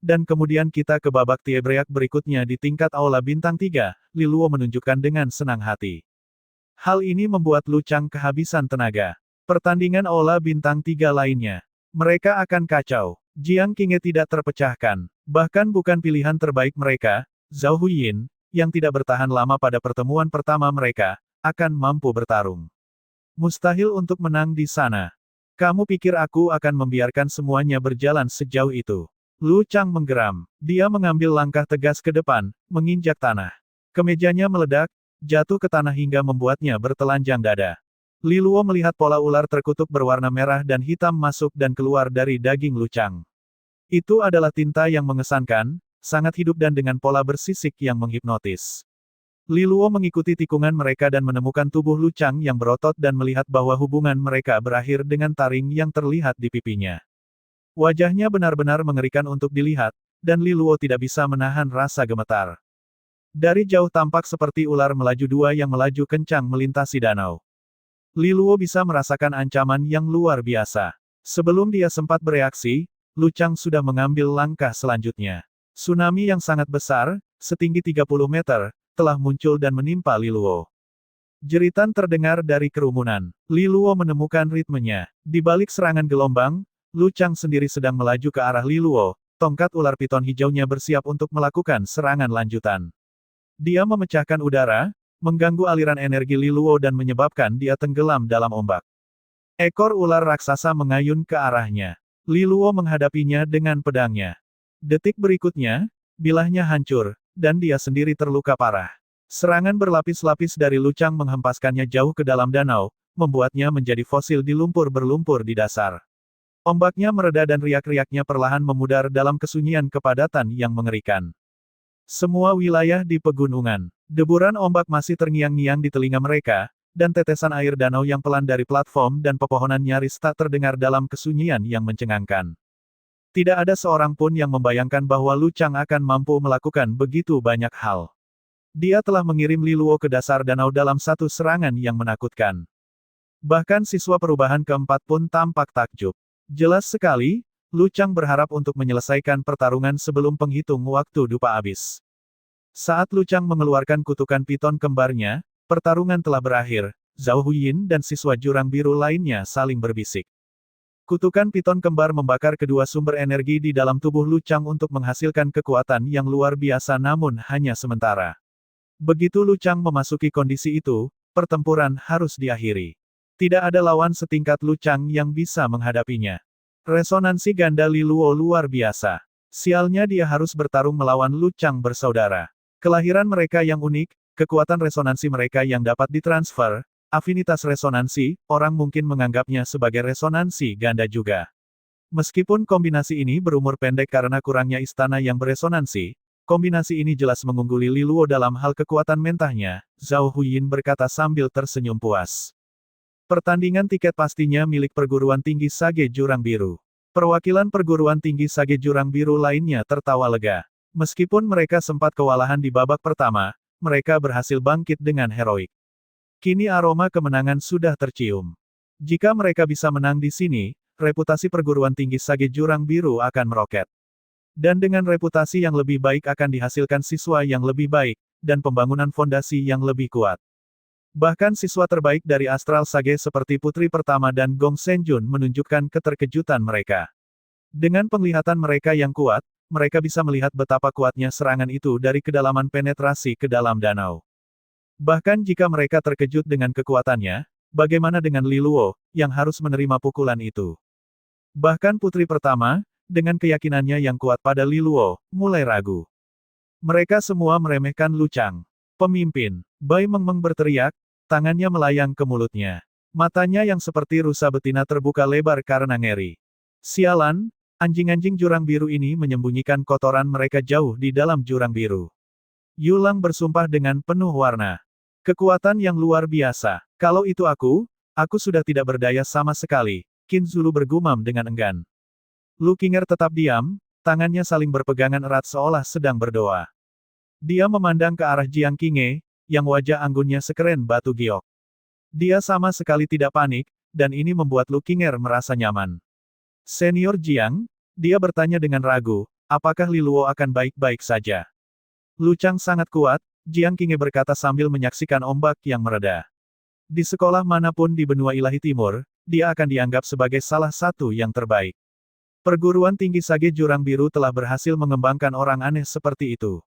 A: dan kemudian kita ke babak tiebreak berikutnya di tingkat Aula Bintang 3, Li Luo menunjukkan dengan senang hati. Hal ini membuat Lu Chang kehabisan tenaga. Pertandingan Aula Bintang 3 lainnya. Mereka akan kacau. Jiang Qinghe tidak terpecahkan. Bahkan bukan pilihan terbaik mereka, Zhao Huiyin, yang tidak bertahan lama pada pertemuan pertama mereka, akan mampu bertarung. Mustahil untuk menang di sana. Kamu pikir aku akan membiarkan semuanya berjalan sejauh itu? Lu Chang menggeram. Dia mengambil langkah tegas ke depan, menginjak tanah. Kemejanya meledak, jatuh ke tanah hingga membuatnya bertelanjang dada. Li Luo melihat pola ular terkutuk berwarna merah dan hitam masuk dan keluar dari daging Lu Chang. Itu adalah tinta yang mengesankan, sangat hidup dan dengan pola bersisik yang menghipnotis. Li Luo mengikuti tikungan mereka dan menemukan tubuh Lu Chang yang berotot dan melihat bahwa hubungan mereka berakhir dengan taring yang terlihat di pipinya. Wajahnya benar-benar mengerikan untuk dilihat, dan Li Luo tidak bisa menahan rasa gemetar. Dari jauh tampak seperti ular melaju dua yang melaju kencang melintasi danau. Li Luo bisa merasakan ancaman yang luar biasa. Sebelum dia sempat bereaksi, Lu Chang sudah mengambil langkah selanjutnya. Tsunami yang sangat besar, setinggi 30 meter, telah muncul dan menimpa Li Luo. Jeritan terdengar dari kerumunan. Li Luo menemukan ritmenya. Di balik serangan gelombang, Lu Chang sendiri sedang melaju ke arah Li Luo, tongkat ular piton hijaunya bersiap untuk melakukan serangan lanjutan. Dia memecahkan udara, mengganggu aliran energi Li Luo dan menyebabkan dia tenggelam dalam ombak. Ekor ular raksasa mengayun ke arahnya. Li Luo menghadapinya dengan pedangnya. Detik berikutnya, bilahnya hancur, dan dia sendiri terluka parah. Serangan berlapis-lapis dari Lucang menghempaskannya jauh ke dalam danau, membuatnya menjadi fosil di lumpur berlumpur di dasar. Ombaknya mereda dan riak-riaknya perlahan memudar dalam kesunyian kepadatan yang mengerikan. Semua wilayah di pegunungan. Deburan ombak masih terngiang-ngiang di telinga mereka, dan tetesan air danau yang pelan dari platform dan pepohonan nyaris tak terdengar dalam kesunyian yang mencengangkan. Tidak ada seorang pun yang membayangkan bahwa Lucang akan mampu melakukan begitu banyak hal. Dia telah mengirim Li Luo ke dasar danau dalam satu serangan yang menakutkan. Bahkan siswa perubahan keempat pun tampak takjub. Jelas sekali, Lucang berharap untuk menyelesaikan pertarungan sebelum penghitung waktu dupa habis. Saat Lucang mengeluarkan kutukan piton kembarnya, pertarungan telah berakhir. Zhao Huyin dan siswa jurang biru lainnya saling berbisik. Kutukan piton kembar membakar kedua sumber energi di dalam tubuh Lucang untuk menghasilkan kekuatan yang luar biasa namun hanya sementara. Begitu Lucang memasuki kondisi itu, pertempuran harus diakhiri. Tidak ada lawan setingkat Lucang yang bisa menghadapinya. Resonansi ganda Li Luo luar biasa. Sialnya dia harus bertarung melawan Lucang bersaudara. Kelahiran mereka yang unik, kekuatan resonansi mereka yang dapat ditransfer, afinitas resonansi, orang mungkin menganggapnya sebagai resonansi ganda juga. Meskipun kombinasi ini berumur pendek karena kurangnya istana yang beresonansi, kombinasi ini jelas mengungguli Li Luo dalam hal kekuatan mentahnya, Zhao Huyin berkata sambil tersenyum puas. Pertandingan tiket pastinya milik perguruan tinggi Sage Jurang Biru. Perwakilan perguruan tinggi Sage Jurang Biru lainnya tertawa lega. Meskipun mereka sempat kewalahan di babak pertama, mereka berhasil bangkit dengan heroik. Kini aroma kemenangan sudah tercium. Jika mereka bisa menang di sini, reputasi perguruan tinggi Sage Jurang Biru akan meroket. Dan dengan reputasi yang lebih baik akan dihasilkan siswa yang lebih baik, dan pembangunan fondasi yang lebih kuat. Bahkan siswa terbaik dari Astral Sage seperti Putri Pertama dan Gong Senjun menunjukkan keterkejutan mereka. Dengan penglihatan mereka yang kuat, mereka bisa melihat betapa kuatnya serangan itu dari kedalaman penetrasi ke dalam danau. Bahkan jika mereka terkejut dengan kekuatannya, bagaimana dengan Li Luo, yang harus menerima pukulan itu? Bahkan Putri Pertama, dengan keyakinannya yang kuat pada Li Luo, mulai ragu. Mereka semua meremehkan Lucang. Pemimpin, Bai Mengmeng berteriak, tangannya melayang ke mulutnya. Matanya yang seperti rusa betina terbuka lebar karena ngeri. Sialan, anjing-anjing jurang biru ini menyembunyikan kotoran mereka jauh di dalam jurang biru. Yulang bersumpah dengan penuh warna. Kekuatan yang luar biasa. Kalau itu aku sudah tidak berdaya sama sekali, Qin Zulu bergumam dengan enggan. Lu Qinger tetap diam, tangannya saling berpegangan erat seolah sedang berdoa. Dia memandang ke arah Jiang Qinge, yang wajah anggunnya sekeren batu giok. Dia sama sekali tidak panik, dan ini membuat Lu Qinger merasa nyaman. Senior Jiang, dia bertanya dengan ragu, apakah Li Luo akan baik-baik saja? Lucang sangat kuat, Jiang Qinge berkata sambil menyaksikan ombak yang mereda. Di sekolah manapun di benua ilahi timur, dia akan dianggap sebagai salah satu yang terbaik. Perguruan tinggi Sage Jurang Biru telah berhasil mengembangkan orang aneh seperti itu.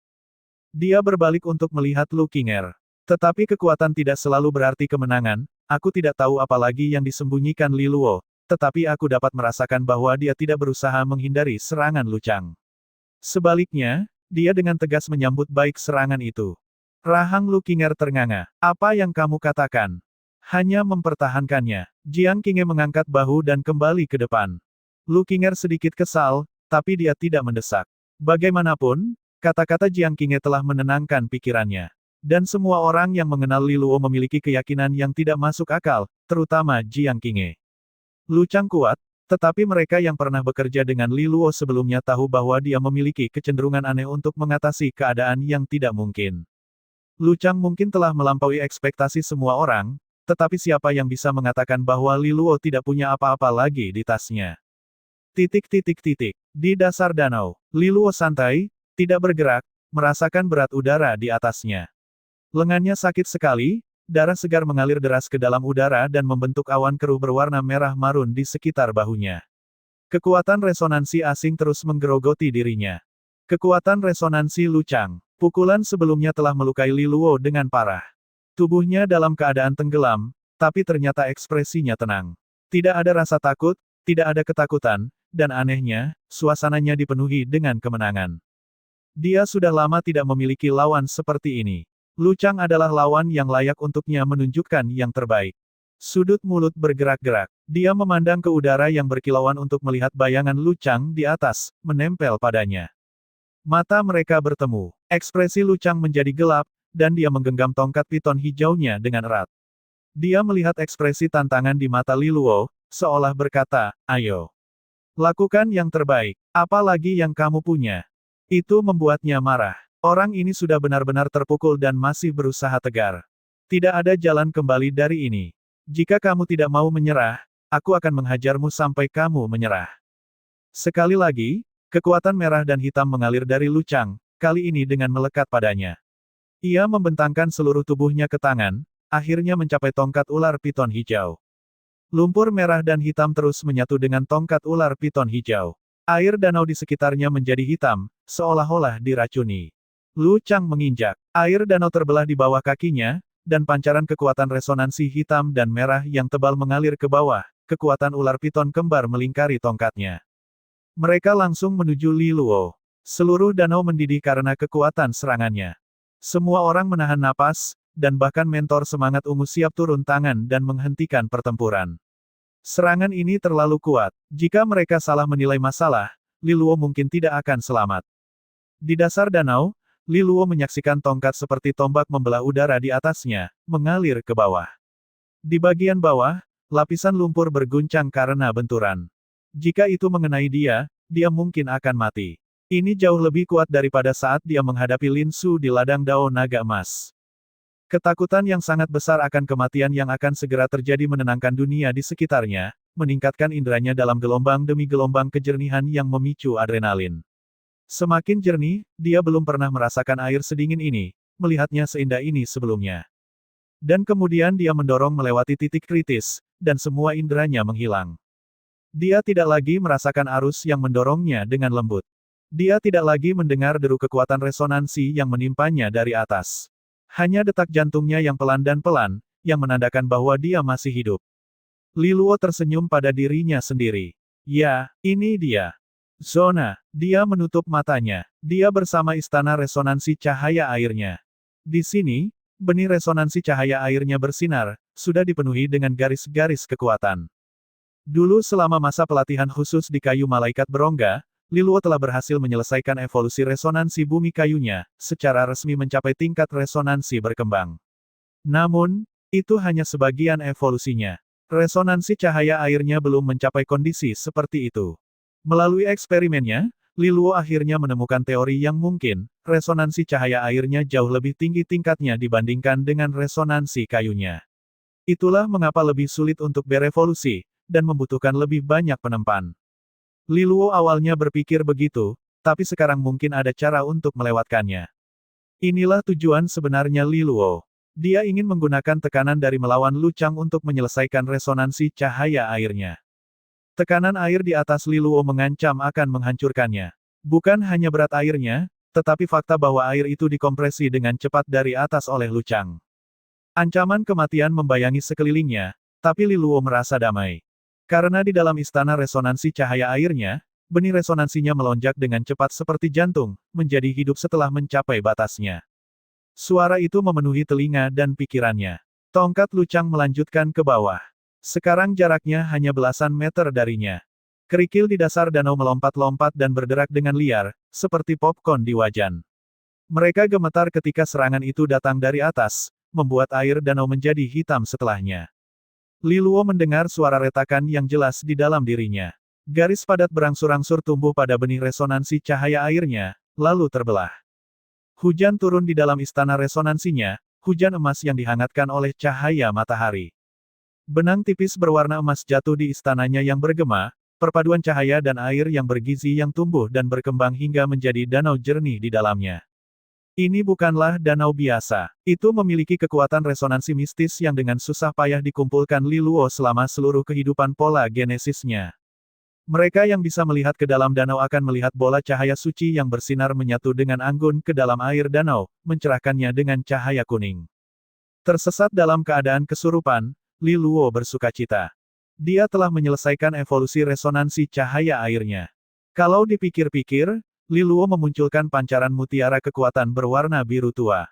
A: Dia berbalik untuk melihat Lu Qinger. Tetapi kekuatan tidak selalu berarti kemenangan, aku tidak tahu apa lagi yang disembunyikan Li Luo, tetapi aku dapat merasakan bahwa dia tidak berusaha menghindari serangan Lucang. Sebaliknya, dia dengan tegas menyambut baik serangan itu. Rahang Lu Qinger ternganga. Apa yang kamu katakan? Hanya mempertahankannya. Jiang Qinge mengangkat bahu dan kembali ke depan. Lu Qinger sedikit kesal, tapi dia tidak mendesak. Bagaimanapun, kata-kata Jiang Qinge telah menenangkan pikirannya. Dan semua orang yang mengenal Li Luo memiliki keyakinan yang tidak masuk akal, terutama Jiang Qinge. Lucang kuat, tetapi mereka yang pernah bekerja dengan Li Luo sebelumnya tahu bahwa dia memiliki kecenderungan aneh untuk mengatasi keadaan yang tidak mungkin. Lucang mungkin telah melampaui ekspektasi semua orang, tetapi siapa yang bisa mengatakan bahwa Li Luo tidak punya apa-apa lagi di tasnya? Di dasar danau, Li Luo santai, tidak bergerak, merasakan berat udara di atasnya. Lengannya sakit sekali, darah segar mengalir deras ke dalam udara dan membentuk awan keruh berwarna merah marun di sekitar bahunya. Kekuatan resonansi asing terus menggerogoti dirinya. Kekuatan resonansi Luchang. Pukulan sebelumnya telah melukai Li Luo dengan parah. Tubuhnya dalam keadaan tenggelam, tapi ternyata ekspresinya tenang. Tidak ada rasa takut, tidak ada ketakutan, dan anehnya, suasananya dipenuhi dengan kemenangan. Dia sudah lama tidak memiliki lawan seperti ini. Luchang adalah lawan yang layak untuknya menunjukkan yang terbaik. Sudut mulut bergerak-gerak. Dia memandang ke udara yang berkilauan untuk melihat bayangan Luchang di atas, menempel padanya. Mata mereka bertemu. Ekspresi Luchang menjadi gelap, dan dia menggenggam tongkat piton hijaunya dengan erat. Dia melihat ekspresi tantangan di mata Li Luo, seolah berkata, "Ayo. Lakukan yang terbaik. Apa lagi yang kamu punya?" Itu membuatnya marah. Orang ini sudah benar-benar terpukul dan masih berusaha tegar. Tidak ada jalan kembali dari ini. Jika kamu tidak mau menyerah, aku akan menghajarmu sampai kamu menyerah. Sekali lagi, kekuatan merah dan hitam mengalir dari Luchang, kali ini dengan melekat padanya. Ia membentangkan seluruh tubuhnya ke tangan, akhirnya mencapai tongkat ular piton hijau. Lumpur merah dan hitam terus menyatu dengan tongkat ular piton hijau. Air danau di sekitarnya menjadi hitam, seolah-olah diracuni. Luchang menginjak. Air danau terbelah di bawah kakinya, dan pancaran kekuatan resonansi hitam dan merah yang tebal mengalir ke bawah. Kekuatan ular piton kembar melingkari tongkatnya. Mereka langsung menuju Li Luo. Seluruh danau mendidih karena kekuatan serangannya. Semua orang menahan napas, dan bahkan mentor semangat ungu siap turun tangan dan menghentikan pertempuran. Serangan ini terlalu kuat. Jika mereka salah menilai masalah, Li Luo mungkin tidak akan selamat. Di dasar danau, Li Luo menyaksikan tongkat seperti tombak membelah udara di atasnya, mengalir ke bawah. Di bagian bawah, lapisan lumpur berguncang karena benturan. Jika itu mengenai dia, dia mungkin akan mati. Ini jauh lebih kuat daripada saat dia menghadapi Lin Su di ladang Dao Naga Emas. Ketakutan yang sangat besar akan kematian yang akan segera terjadi menenangkan dunia di sekitarnya, meningkatkan inderanya dalam gelombang demi gelombang kejernihan yang memicu adrenalin. Semakin jernih, dia belum pernah merasakan air sedingin ini, melihatnya seindah ini sebelumnya. Dan kemudian dia mendorong melewati titik kritis, dan semua inderanya menghilang. Dia tidak lagi merasakan arus yang mendorongnya dengan lembut. Dia tidak lagi mendengar deru kekuatan resonansi yang menimpanya dari atas. Hanya detak jantungnya yang pelan dan pelan, yang menandakan bahwa dia masih hidup. Li Luo tersenyum pada dirinya sendiri. Ya, ini dia. Zona. Dia menutup matanya. Dia bersama istana resonansi cahaya airnya. Di sini, benih resonansi cahaya airnya bersinar, sudah dipenuhi dengan garis-garis kekuatan. Dulu selama masa pelatihan khusus di kayu malaikat berongga, Li Luo telah berhasil menyelesaikan evolusi resonansi bumi kayunya, secara resmi mencapai tingkat resonansi berkembang. Namun, itu hanya sebagian evolusinya. Resonansi cahaya airnya belum mencapai kondisi seperti itu. Melalui eksperimennya, Li Luo akhirnya menemukan teori yang mungkin, resonansi cahaya airnya jauh lebih tinggi tingkatnya dibandingkan dengan resonansi kayunya. Itulah mengapa lebih sulit untuk berevolusi, dan membutuhkan lebih banyak penempan. Li Luo awalnya berpikir begitu, tapi sekarang mungkin ada cara untuk melewatkannya. Inilah tujuan sebenarnya Li Luo. Dia ingin menggunakan tekanan dari melawan Luchang untuk menyelesaikan resonansi cahaya airnya. Tekanan air di atas Li Luo mengancam akan menghancurkannya. Bukan hanya berat airnya, tetapi fakta bahwa air itu dikompresi dengan cepat dari atas oleh Luchang. Ancaman kematian membayangi sekelilingnya, tapi Li Luo merasa damai. Karena di dalam istana resonansi cahaya airnya, benih resonansinya melonjak dengan cepat seperti jantung, menjadi hidup setelah mencapai batasnya. Suara itu memenuhi telinga dan pikirannya. Tongkat Luchang melanjutkan ke bawah. Sekarang jaraknya hanya belasan meter darinya. Kerikil di dasar danau melompat-lompat dan berderak dengan liar, seperti popcorn di wajan. Mereka gemetar ketika serangan itu datang dari atas, membuat air danau menjadi hitam setelahnya. Li Luo mendengar suara retakan yang jelas di dalam dirinya. Garis padat berangsur-angsur tumbuh pada benih resonansi cahaya airnya, lalu terbelah. Hujan turun di dalam istana resonansinya, hujan emas yang dihangatkan oleh cahaya matahari. Benang tipis berwarna emas jatuh di istananya yang bergema, perpaduan cahaya dan air yang bergizi yang tumbuh dan berkembang hingga menjadi danau jernih di dalamnya. Ini bukanlah danau biasa. Itu memiliki kekuatan resonansi mistis yang dengan susah payah dikumpulkan Li Luo selama seluruh kehidupan pola genesisnya. Mereka yang bisa melihat ke dalam danau akan melihat bola cahaya suci yang bersinar menyatu dengan anggun ke dalam air danau, mencerahkannya dengan cahaya kuning. Tersesat dalam keadaan kesurupan, Li Luo bersukacita. Dia telah menyelesaikan evolusi resonansi cahaya airnya. Kalau dipikir-pikir, Li Luo memunculkan pancaran mutiara kekuatan berwarna biru tua.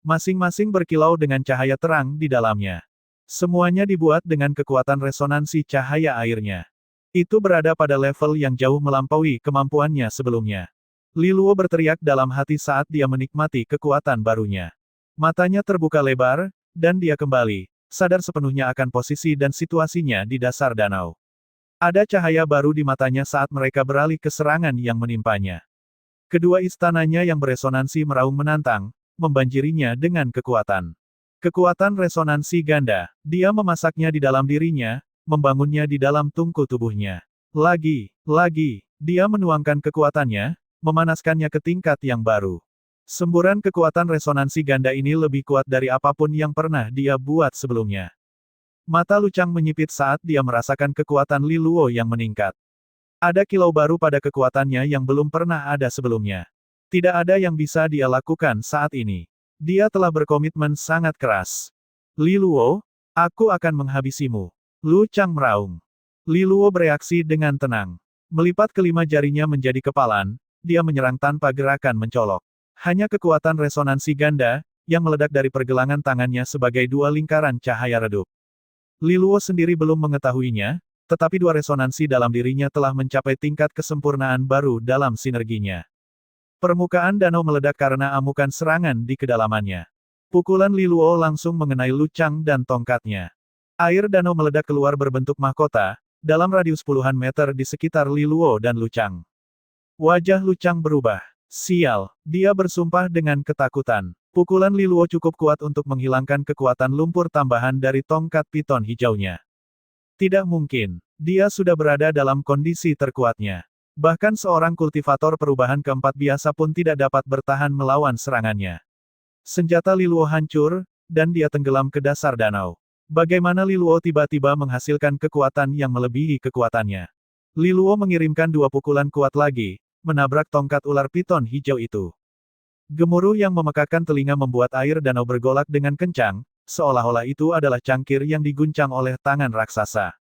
A: Masing-masing berkilau dengan cahaya terang di dalamnya. Semuanya dibuat dengan kekuatan resonansi cahaya airnya. Itu berada pada level yang jauh melampaui kemampuannya sebelumnya. Li Luo berteriak dalam hati saat dia menikmati kekuatan barunya. Matanya terbuka lebar, dan dia kembali, sadar sepenuhnya akan posisi dan situasinya di dasar danau. Ada cahaya baru di matanya saat mereka beralih ke serangan yang menimpanya. Kedua istananya yang beresonansi meraung menantang, membanjirinya dengan kekuatan. Kekuatan resonansi ganda, dia memasaknya di dalam dirinya, membangunnya di dalam tungku tubuhnya. Lagi, dia menuangkan kekuatannya, memanaskannya ke tingkat yang baru. Semburan kekuatan resonansi ganda ini lebih kuat dari apapun yang pernah dia buat sebelumnya. Mata Lu Chang menyipit saat dia merasakan kekuatan Li Luo yang meningkat. Ada kilau baru pada kekuatannya yang belum pernah ada sebelumnya. Tidak ada yang bisa dia lakukan saat ini. Dia telah berkomitmen sangat keras. Li Luo, aku akan menghabisimu. Lu Chang meraung. Li Luo bereaksi dengan tenang. Melipat kelima jarinya menjadi kepalan, dia menyerang tanpa gerakan mencolok. Hanya kekuatan resonansi ganda, yang meledak dari pergelangan tangannya sebagai dua lingkaran cahaya redup. Li Luo sendiri belum mengetahuinya, tetapi dua resonansi dalam dirinya telah mencapai tingkat kesempurnaan baru dalam sinerginya. Permukaan danau meledak karena amukan serangan di kedalamannya. Pukulan Li Luo langsung mengenai Lu Chang dan tongkatnya. Air danau meledak keluar berbentuk mahkota, dalam radius puluhan meter di sekitar Li Luo dan Lu Chang. Wajah Lu Chang berubah. Sial, dia bersumpah dengan ketakutan. Pukulan Li Luo cukup kuat untuk menghilangkan kekuatan lumpur tambahan dari tongkat piton hijaunya. Tidak mungkin, dia sudah berada dalam kondisi terkuatnya. Bahkan seorang kultivator perubahan keempat biasa pun tidak dapat bertahan melawan serangannya. Senjata Li Luo hancur, dan dia tenggelam ke dasar danau. Bagaimana Li Luo tiba-tiba menghasilkan kekuatan yang melebihi kekuatannya? Li Luo mengirimkan dua pukulan kuat lagi, menabrak tongkat ular piton hijau itu. Gemuruh yang memekakkan telinga membuat air danau bergolak dengan kencang, seolah-olah itu adalah cangkir yang diguncang oleh tangan raksasa.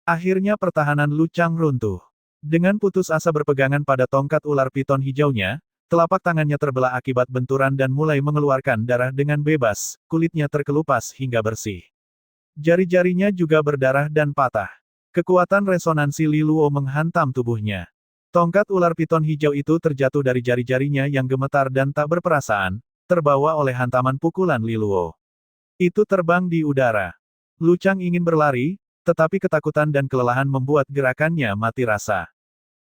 A: Akhirnya pertahanan Lu Chang runtuh. Dengan putus asa berpegangan pada tongkat ular piton hijaunya, telapak tangannya terbelah akibat benturan dan mulai mengeluarkan darah dengan bebas, kulitnya terkelupas hingga bersih. Jari-jarinya juga berdarah dan patah. Kekuatan resonansi Li Luo menghantam tubuhnya. Tongkat ular piton hijau itu terjatuh dari jari-jarinya yang gemetar dan tak berperasaan, terbawa oleh hantaman pukulan Li Luo. Itu terbang di udara. Lu Chang ingin berlari, tetapi ketakutan dan kelelahan membuat gerakannya mati rasa.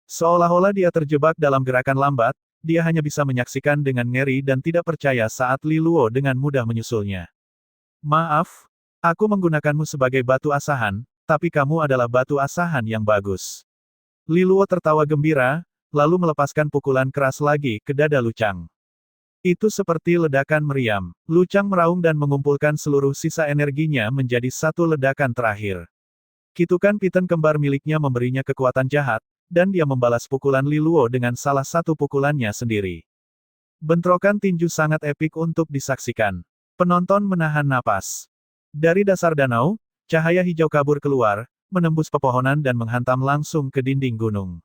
A: Seolah-olah dia terjebak dalam gerakan lambat, dia hanya bisa menyaksikan dengan ngeri dan tidak percaya saat Li Luo dengan mudah menyusulnya. Maaf, aku menggunakanmu sebagai batu asahan, tapi kamu adalah batu asahan yang bagus. Li Luo tertawa gembira, lalu melepaskan pukulan keras lagi ke dada Lu Chang. Itu seperti ledakan meriam. Lu Chang meraung dan mengumpulkan seluruh sisa energinya menjadi satu ledakan terakhir. Kitukan piton kembar miliknya memberinya kekuatan jahat, dan dia membalas pukulan Li Luo dengan salah satu pukulannya sendiri. Bentrokan tinju sangat epik untuk disaksikan. Penonton menahan napas. Dari dasar danau, cahaya hijau kabur keluar, menembus pepohonan dan menghantam langsung ke dinding gunung.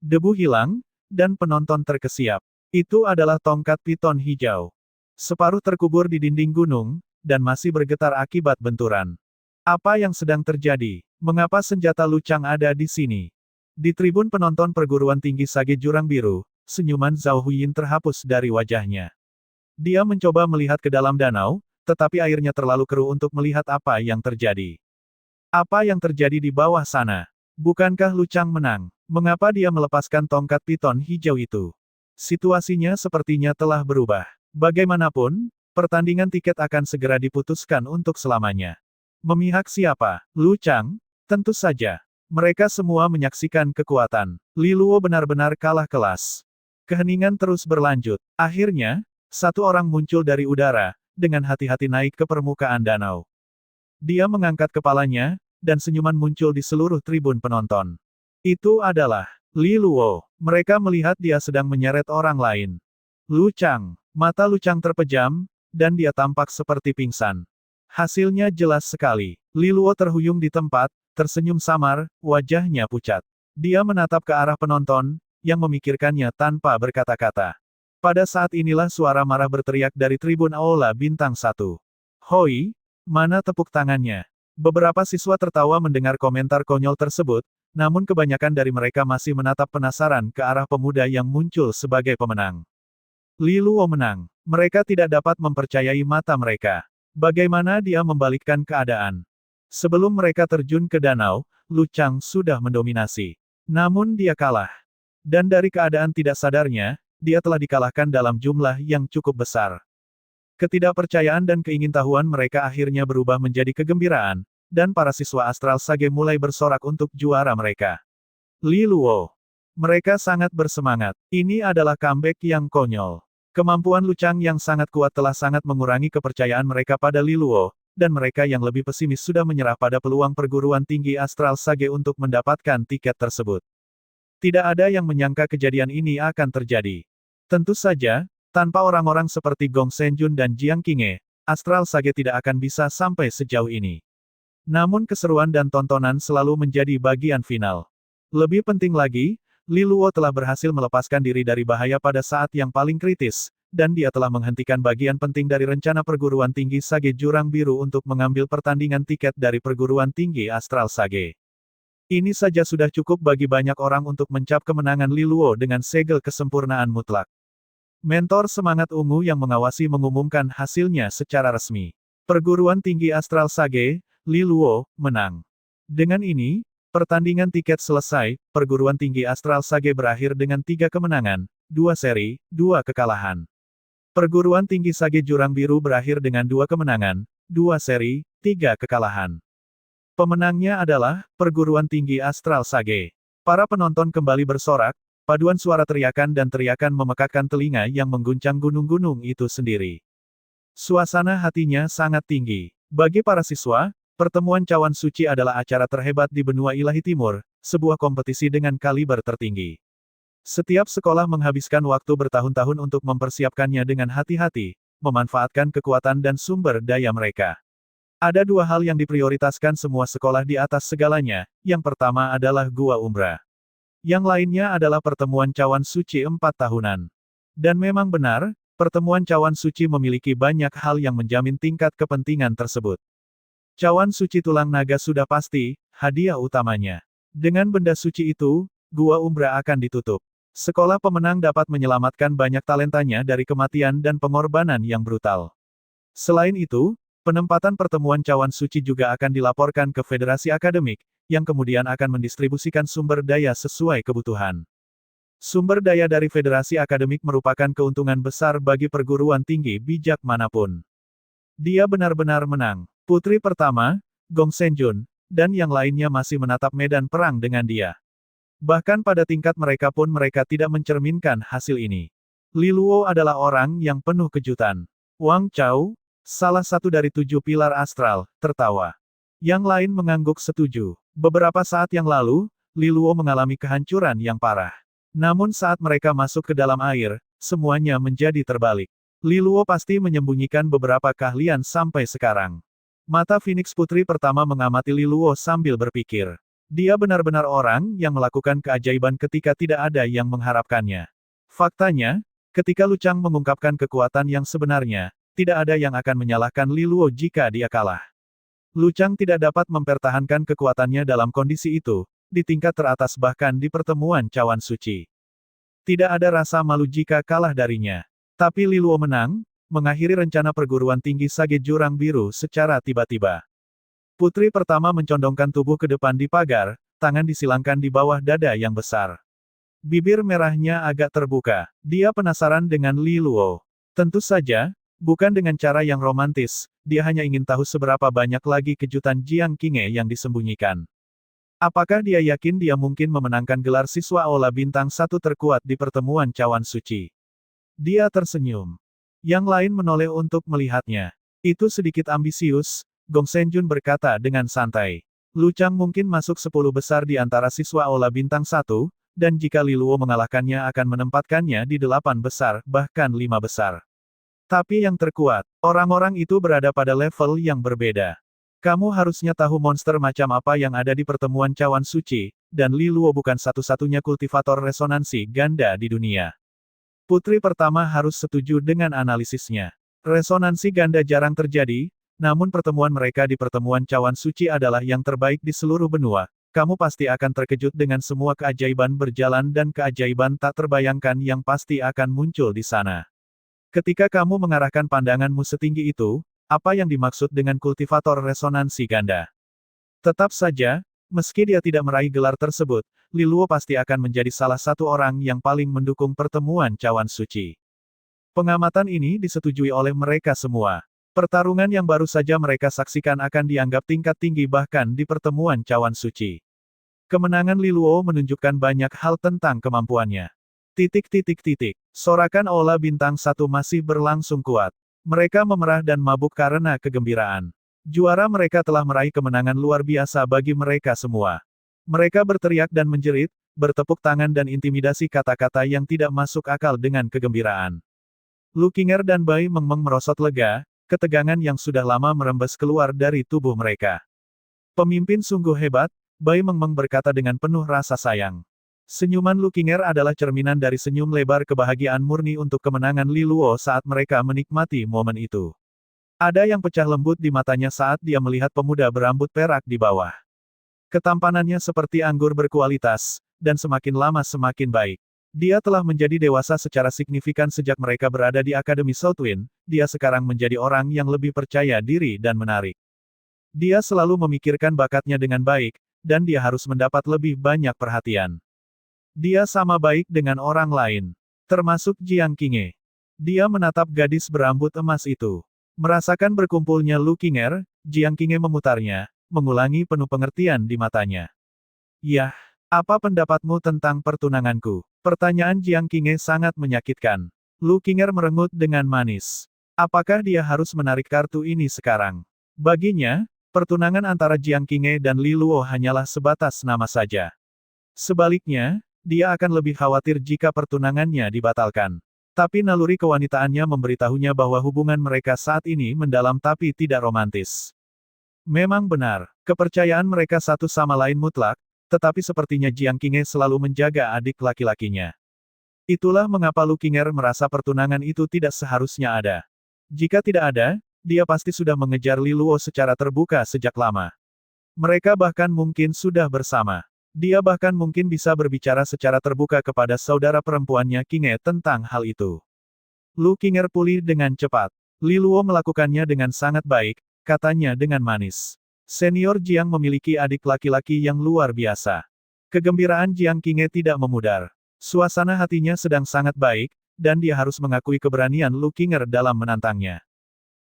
A: Debu hilang, dan penonton terkesiap. Itu adalah tongkat piton hijau. Separuh terkubur di dinding gunung, dan masih bergetar akibat benturan. Apa yang sedang terjadi? Mengapa senjata Lu Chang ada di sini? Di tribun penonton perguruan tinggi Sage Jurang Biru, senyuman Zhao Huyin terhapus dari wajahnya. Dia mencoba melihat ke dalam danau, tetapi airnya terlalu keruh untuk melihat apa yang terjadi. Apa yang terjadi di bawah sana? Bukankah Lu Chang menang? Mengapa dia melepaskan tongkat piton hijau itu? Situasinya sepertinya telah berubah. Bagaimanapun, pertandingan tiket akan segera diputuskan untuk selamanya. Memihak siapa? Lu Chang? Tentu saja. Mereka semua menyaksikan kekuatan. Li Luo benar-benar kalah kelas. Keheningan terus berlanjut. Akhirnya, satu orang muncul dari udara, dengan hati-hati naik ke permukaan danau. Dia mengangkat kepalanya, dan senyuman muncul di seluruh tribun penonton. Itu adalah Li Luo. Mereka melihat dia sedang menyeret orang lain. Lu Chang. Mata Lu Chang terpejam, dan dia tampak seperti pingsan. Hasilnya jelas sekali. Li Luo terhuyung di tempat, tersenyum samar, wajahnya pucat. Dia menatap ke arah penonton, yang memikirkannya tanpa berkata-kata. Pada saat inilah suara marah berteriak dari tribun Aula Bintang 1. Hoi, mana tepuk tangannya? Beberapa siswa tertawa mendengar komentar konyol tersebut, namun kebanyakan dari mereka masih menatap penasaran ke arah pemuda yang muncul sebagai pemenang. Li Luo menang. Mereka tidak dapat mempercayai mata mereka. Bagaimana dia membalikkan keadaan? Sebelum mereka terjun ke danau, Lu Chang sudah mendominasi. Namun dia kalah. Dan dari keadaan tidak sadarnya, dia telah dikalahkan dalam jumlah yang cukup besar. Ketidakpercayaan dan keingintahuan mereka akhirnya berubah menjadi kegembiraan, dan para siswa Astral Sage mulai bersorak untuk juara mereka. Li Luo. Mereka sangat bersemangat. Ini adalah comeback yang konyol. Kemampuan Lu Chang yang sangat kuat telah sangat mengurangi kepercayaan mereka pada Li Luo, dan mereka yang lebih pesimis sudah menyerah pada peluang perguruan tinggi Astral Sage untuk mendapatkan tiket tersebut. Tidak ada yang menyangka kejadian ini akan terjadi. Tentu saja, tanpa orang-orang seperti Gong Senjun dan Jiang Qinghe, Astral Sage tidak akan bisa sampai sejauh ini. Namun keseruan dan tontonan selalu menjadi bagian final. Lebih penting lagi, Li Luo telah berhasil melepaskan diri dari bahaya pada saat yang paling kritis, dan dia telah menghentikan bagian penting dari rencana perguruan tinggi Sage Jurang Biru untuk mengambil pertandingan tiket dari perguruan tinggi Astral Sage. Ini saja sudah cukup bagi banyak orang untuk mencap kemenangan Li Luo dengan segel kesempurnaan mutlak. Mentor semangat ungu yang mengawasi mengumumkan hasilnya secara resmi. Perguruan tinggi Astral Sage, Li Luo, menang. Dengan ini, pertandingan tiket selesai, perguruan tinggi Astral Sage berakhir dengan 3 kemenangan, 2 seri, 2 kekalahan. Perguruan tinggi Sage Jurang Biru berakhir dengan 2 kemenangan, 2 seri, 3 kekalahan. Pemenangnya adalah, perguruan tinggi Astral Sage. Para penonton kembali bersorak, paduan suara teriakan dan teriakan memekakkan telinga yang mengguncang gunung-gunung itu sendiri. Suasana hatinya sangat tinggi. Bagi para siswa, pertemuan Cawan Suci adalah acara terhebat di benua Ilahi Timur, sebuah kompetisi dengan kaliber tertinggi. Setiap sekolah menghabiskan waktu bertahun-tahun untuk mempersiapkannya dengan hati-hati, memanfaatkan kekuatan dan sumber daya mereka. Ada 2 hal yang diprioritaskan semua sekolah di atas segalanya, yang pertama adalah Gua Umbra. Yang lainnya adalah pertemuan Cawan Suci 4 tahunan. Dan memang benar, pertemuan Cawan Suci memiliki banyak hal yang menjamin tingkat kepentingan tersebut. Cawan Suci Tulang Naga sudah pasti, hadiah utamanya. Dengan benda suci itu, Gua Umbra akan ditutup. Sekolah pemenang dapat menyelamatkan banyak talentanya dari kematian dan pengorbanan yang brutal. Selain itu, penempatan pertemuan Cawan Suci juga akan dilaporkan ke Federasi Akademik, yang kemudian akan mendistribusikan sumber daya sesuai kebutuhan. Sumber daya dari Federasi Akademik merupakan keuntungan besar bagi perguruan tinggi bijak manapun. Dia benar-benar menang. Putri pertama, Gong Senjun, dan yang lainnya masih menatap medan perang dengan dia. Bahkan pada tingkat mereka pun mereka tidak mencerminkan hasil ini. Li Luo adalah orang yang penuh kejutan. Wang Chao, salah satu dari 7 pilar astral, tertawa. Yang lain mengangguk setuju. Beberapa saat yang lalu, Li Luo mengalami kehancuran yang parah. Namun saat mereka masuk ke dalam air, semuanya menjadi terbalik. Li Luo pasti menyembunyikan beberapa keahlian sampai sekarang. Mata Phoenix Putri pertama mengamati Li Luo sambil berpikir. Dia benar-benar orang yang melakukan keajaiban ketika tidak ada yang mengharapkannya. Faktanya, ketika Lu Chang mengungkapkan kekuatan yang sebenarnya, tidak ada yang akan menyalahkan Li Luo jika dia kalah. Lu Chang tidak dapat mempertahankan kekuatannya dalam kondisi itu, di tingkat teratas bahkan di pertemuan Cawan Suci. Tidak ada rasa malu jika kalah darinya. Tapi Li Luo menang, mengakhiri rencana perguruan tinggi Sage Jurang Biru secara tiba-tiba. Putri pertama mencondongkan tubuh ke depan di pagar, tangan disilangkan di bawah dada yang besar. Bibir merahnya agak terbuka. Dia penasaran dengan Li Luo. Tentu saja, bukan dengan cara yang romantis, dia hanya ingin tahu seberapa banyak lagi kejutan Jiang Qinghe yang disembunyikan. Apakah dia yakin dia mungkin memenangkan gelar siswa Aula Bintang 1 terkuat di pertemuan Cawan Suci? Dia tersenyum. Yang lain menoleh untuk melihatnya. Itu sedikit ambisius, Gong Senjun berkata dengan santai. Lu Chang mungkin masuk 10 besar di antara siswa Aula Bintang 1, dan jika Li Luo mengalahkannya akan menempatkannya di 8 besar, bahkan 5 besar. Tapi yang terkuat, orang-orang itu berada pada level yang berbeda. Kamu harusnya tahu monster macam apa yang ada di pertemuan cawan suci, dan Li Luo bukan satu-satunya kultivator resonansi ganda di dunia. Putri pertama harus setuju dengan analisisnya. Resonansi ganda jarang terjadi, namun pertemuan mereka di pertemuan cawan suci adalah yang terbaik di seluruh benua. Kamu pasti akan terkejut dengan semua keajaiban berjalan dan keajaiban tak terbayangkan yang pasti akan muncul di sana. Ketika kamu mengarahkan pandanganmu setinggi itu, apa yang dimaksud dengan kultivator resonansi ganda? Tetap saja, meski dia tidak meraih gelar tersebut, Li Luo pasti akan menjadi salah satu orang yang paling mendukung pertemuan cawan suci. Pengamatan ini disetujui oleh mereka semua. Pertarungan yang baru saja mereka saksikan akan dianggap tingkat tinggi bahkan di pertemuan cawan suci. Kemenangan Li Luo menunjukkan banyak hal tentang kemampuannya. Sorakan Aula Bintang 1 masih berlangsung kuat. Mereka memerah dan mabuk karena kegembiraan. Juara mereka telah meraih kemenangan luar biasa bagi mereka semua. Mereka berteriak dan menjerit, bertepuk tangan dan intimidasi kata-kata yang tidak masuk akal dengan kegembiraan. Lu Qinger dan Bai Mengmeng merosot lega, ketegangan yang sudah lama merembes keluar dari tubuh mereka. Pemimpin sungguh hebat, Bai Mengmeng berkata dengan penuh rasa sayang. Senyuman Lu Qinger adalah cerminan dari senyum lebar kebahagiaan murni untuk kemenangan Li Luo saat mereka menikmati momen itu. Ada yang pecah lembut di matanya saat dia melihat pemuda berambut perak di bawah. Ketampanannya seperti anggur berkualitas, dan semakin lama semakin baik. Dia telah menjadi dewasa secara signifikan sejak mereka berada di Akademi Southwind, dia sekarang menjadi orang yang lebih percaya diri dan menarik. Dia selalu memikirkan bakatnya dengan baik, dan dia harus mendapat lebih banyak perhatian. Dia sama baik dengan orang lain. Termasuk Jiang Qinghe. Dia menatap gadis berambut emas itu. Merasakan berkumpulnya Lu Qinger, Jiang Qinghe memutarnya, mengulangi penuh pengertian di matanya. Yah, apa pendapatmu tentang pertunanganku? Pertanyaan Jiang Qinghe sangat menyakitkan. Lu Qinger merengut dengan manis. Apakah dia harus menarik kartu ini sekarang? Baginya, pertunangan antara Jiang Qinghe dan Li Luo hanyalah sebatas nama saja. Sebaliknya, dia akan lebih khawatir jika pertunangannya dibatalkan. Tapi naluri kewanitaannya memberitahunya bahwa hubungan mereka saat ini mendalam tapi tidak romantis. Memang benar, kepercayaan mereka satu sama lain mutlak, tetapi sepertinya Jiang Qinghe selalu menjaga adik laki-lakinya. Itulah mengapa Lu Qinger merasa pertunangan itu tidak seharusnya ada. Jika tidak ada, dia pasti sudah mengejar Li Luo secara terbuka sejak lama. Mereka bahkan mungkin sudah bersama. Dia bahkan mungkin bisa berbicara secara terbuka kepada saudara perempuannya Qinghe tentang hal itu. Lu Qinger pulih dengan cepat. Li Luo melakukannya dengan sangat baik, katanya dengan manis. Senior Jiang memiliki adik laki-laki yang luar biasa. Kegembiraan Jiang Qinghe tidak memudar. Suasana hatinya sedang sangat baik, dan dia harus mengakui keberanian Lu Qinger dalam menantangnya.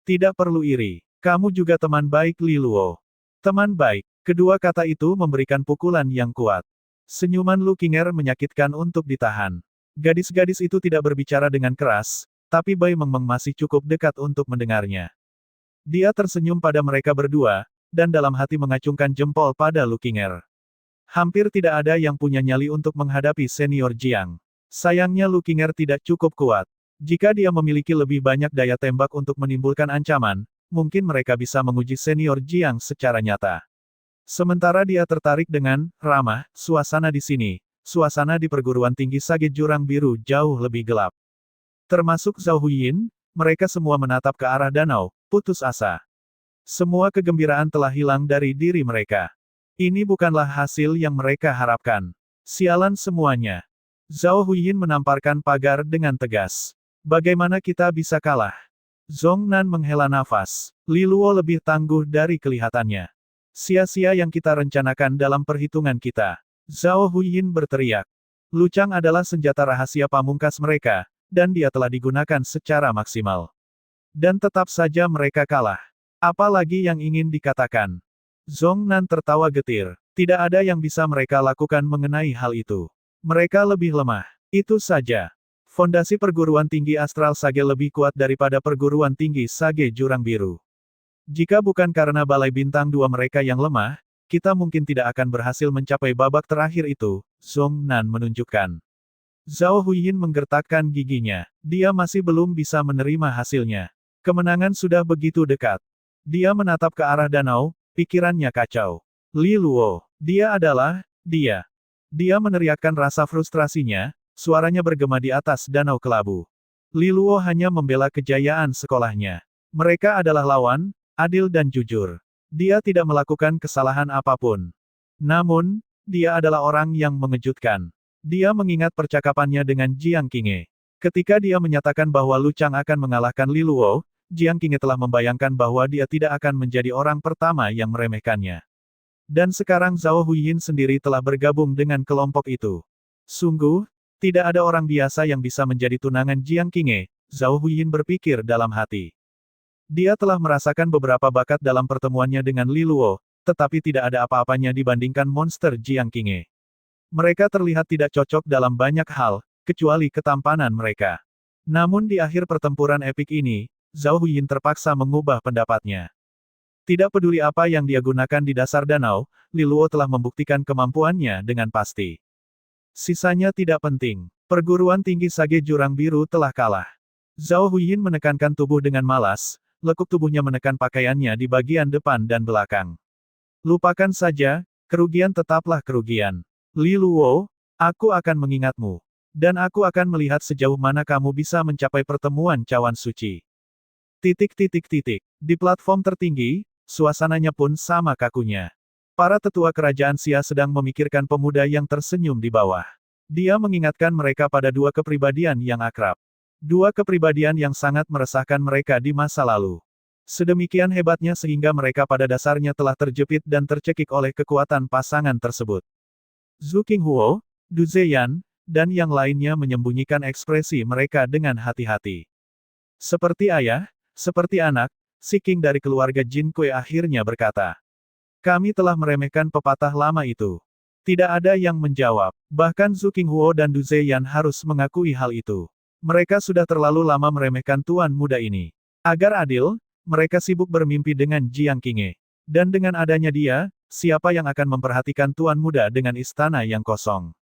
A: Tidak perlu iri. Kamu juga teman baik Li Luo. Teman baik. Kedua kata itu memberikan pukulan yang kuat. Senyuman Lu Qinger menyakitkan untuk ditahan. Gadis-gadis itu tidak berbicara dengan keras, tapi Bai Mengmeng masih cukup dekat untuk mendengarnya. Dia tersenyum pada mereka berdua, dan dalam hati mengacungkan jempol pada Lu Qinger. Hampir tidak ada yang punya nyali untuk menghadapi senior Jiang. Sayangnya Lu Qinger tidak cukup kuat. Jika dia memiliki lebih banyak daya tembak untuk menimbulkan ancaman, mungkin mereka bisa menguji senior Jiang secara nyata. Sementara dia tertarik dengan ramah, suasana di sini, suasana di perguruan tinggi Sage Jurang Biru jauh lebih gelap. Termasuk Zhao Huiyin, mereka semua menatap ke arah danau, putus asa. Semua kegembiraan telah hilang dari diri mereka. Ini bukanlah hasil yang mereka harapkan. Sialan semuanya. Zhao Huiyin menamparkan pagar dengan tegas. Bagaimana kita bisa kalah? Zhong Nan menghela nafas. Li Luo lebih tangguh dari kelihatannya. Sia-sia yang kita rencanakan dalam perhitungan kita. Zhao Huiyin berteriak. Lu Chang adalah senjata rahasia pamungkas mereka, dan dia telah digunakan secara maksimal. Dan tetap saja mereka kalah. Apalagi yang ingin dikatakan? Zhong Nan tertawa getir. Tidak ada yang bisa mereka lakukan mengenai hal itu. Mereka lebih lemah. Itu saja. Fondasi perguruan tinggi Astral Sage lebih kuat daripada perguruan tinggi Sage Jurang Biru. Jika bukan karena balai bintang 2 mereka yang lemah, kita mungkin tidak akan berhasil mencapai babak terakhir itu, Zhong Nan menunjukkan. Zhao Huiyin menggertakkan giginya. Dia masih belum bisa menerima hasilnya. Kemenangan sudah begitu dekat. Dia menatap ke arah danau, pikirannya kacau. Li Luo, dia adalah, dia. Dia meneriakkan rasa frustrasinya, suaranya bergema di atas danau kelabu. Li Luo hanya membela kejayaan sekolahnya. Mereka adalah lawan, adil dan jujur. Dia tidak melakukan kesalahan apapun. Namun, dia adalah orang yang mengejutkan. Dia mengingat percakapannya dengan Jiang Qinghe. Ketika dia menyatakan bahwa Lu Chang akan mengalahkan Li Luo, Jiang Qinghe telah membayangkan bahwa dia tidak akan menjadi orang pertama yang meremehkannya. Dan sekarang Zhao Huiyin sendiri telah bergabung dengan kelompok itu. Sungguh, tidak ada orang biasa yang bisa menjadi tunangan Jiang Qinghe, Zhao Huiyin berpikir dalam hati. Dia telah merasakan beberapa bakat dalam pertemuannya dengan Li Luo, tetapi tidak ada apa-apanya dibandingkan monster Jiang Qinghe. Mereka terlihat tidak cocok dalam banyak hal, kecuali ketampanan mereka. Namun di akhir pertempuran epik ini, Zhao Huiyin terpaksa mengubah pendapatnya. Tidak peduli apa yang dia gunakan di dasar danau, Li Luo telah membuktikan kemampuannya dengan pasti. Sisanya tidak penting. Perguruan tinggi Sage Jurang Biru telah kalah. Zhao Huiyin menekankan tubuh dengan malas, lekuk tubuhnya menekan pakaiannya di bagian depan dan belakang. Lupakan saja, kerugian tetaplah kerugian. Li Luo, aku akan mengingatmu. Dan aku akan melihat sejauh mana kamu bisa mencapai pertemuan cawan suci. Di platform tertinggi, suasananya pun sama kakunya. Para tetua kerajaan Xia sedang memikirkan pemuda yang tersenyum di bawah. Dia mengingatkan mereka pada dua kepribadian yang akrab. Dua kepribadian yang sangat meresahkan mereka di masa lalu. Sedemikian hebatnya sehingga mereka pada dasarnya telah terjepit dan tercekik oleh kekuatan pasangan tersebut. Zhu Qinghuo, Du Zheyan, dan yang lainnya menyembunyikan ekspresi mereka dengan hati-hati. Seperti ayah, seperti anak, si King dari keluarga Jin Kui akhirnya berkata. Kami telah meremehkan pepatah lama itu. Tidak ada yang menjawab. Bahkan Zhu Qinghuo dan Du Zheyan harus mengakui hal itu. Mereka sudah terlalu lama meremehkan tuan muda ini. Agar adil, mereka sibuk bermimpi dengan Jiang Qinghe. Dan dengan adanya dia, siapa yang akan memperhatikan tuan muda dengan istana yang kosong?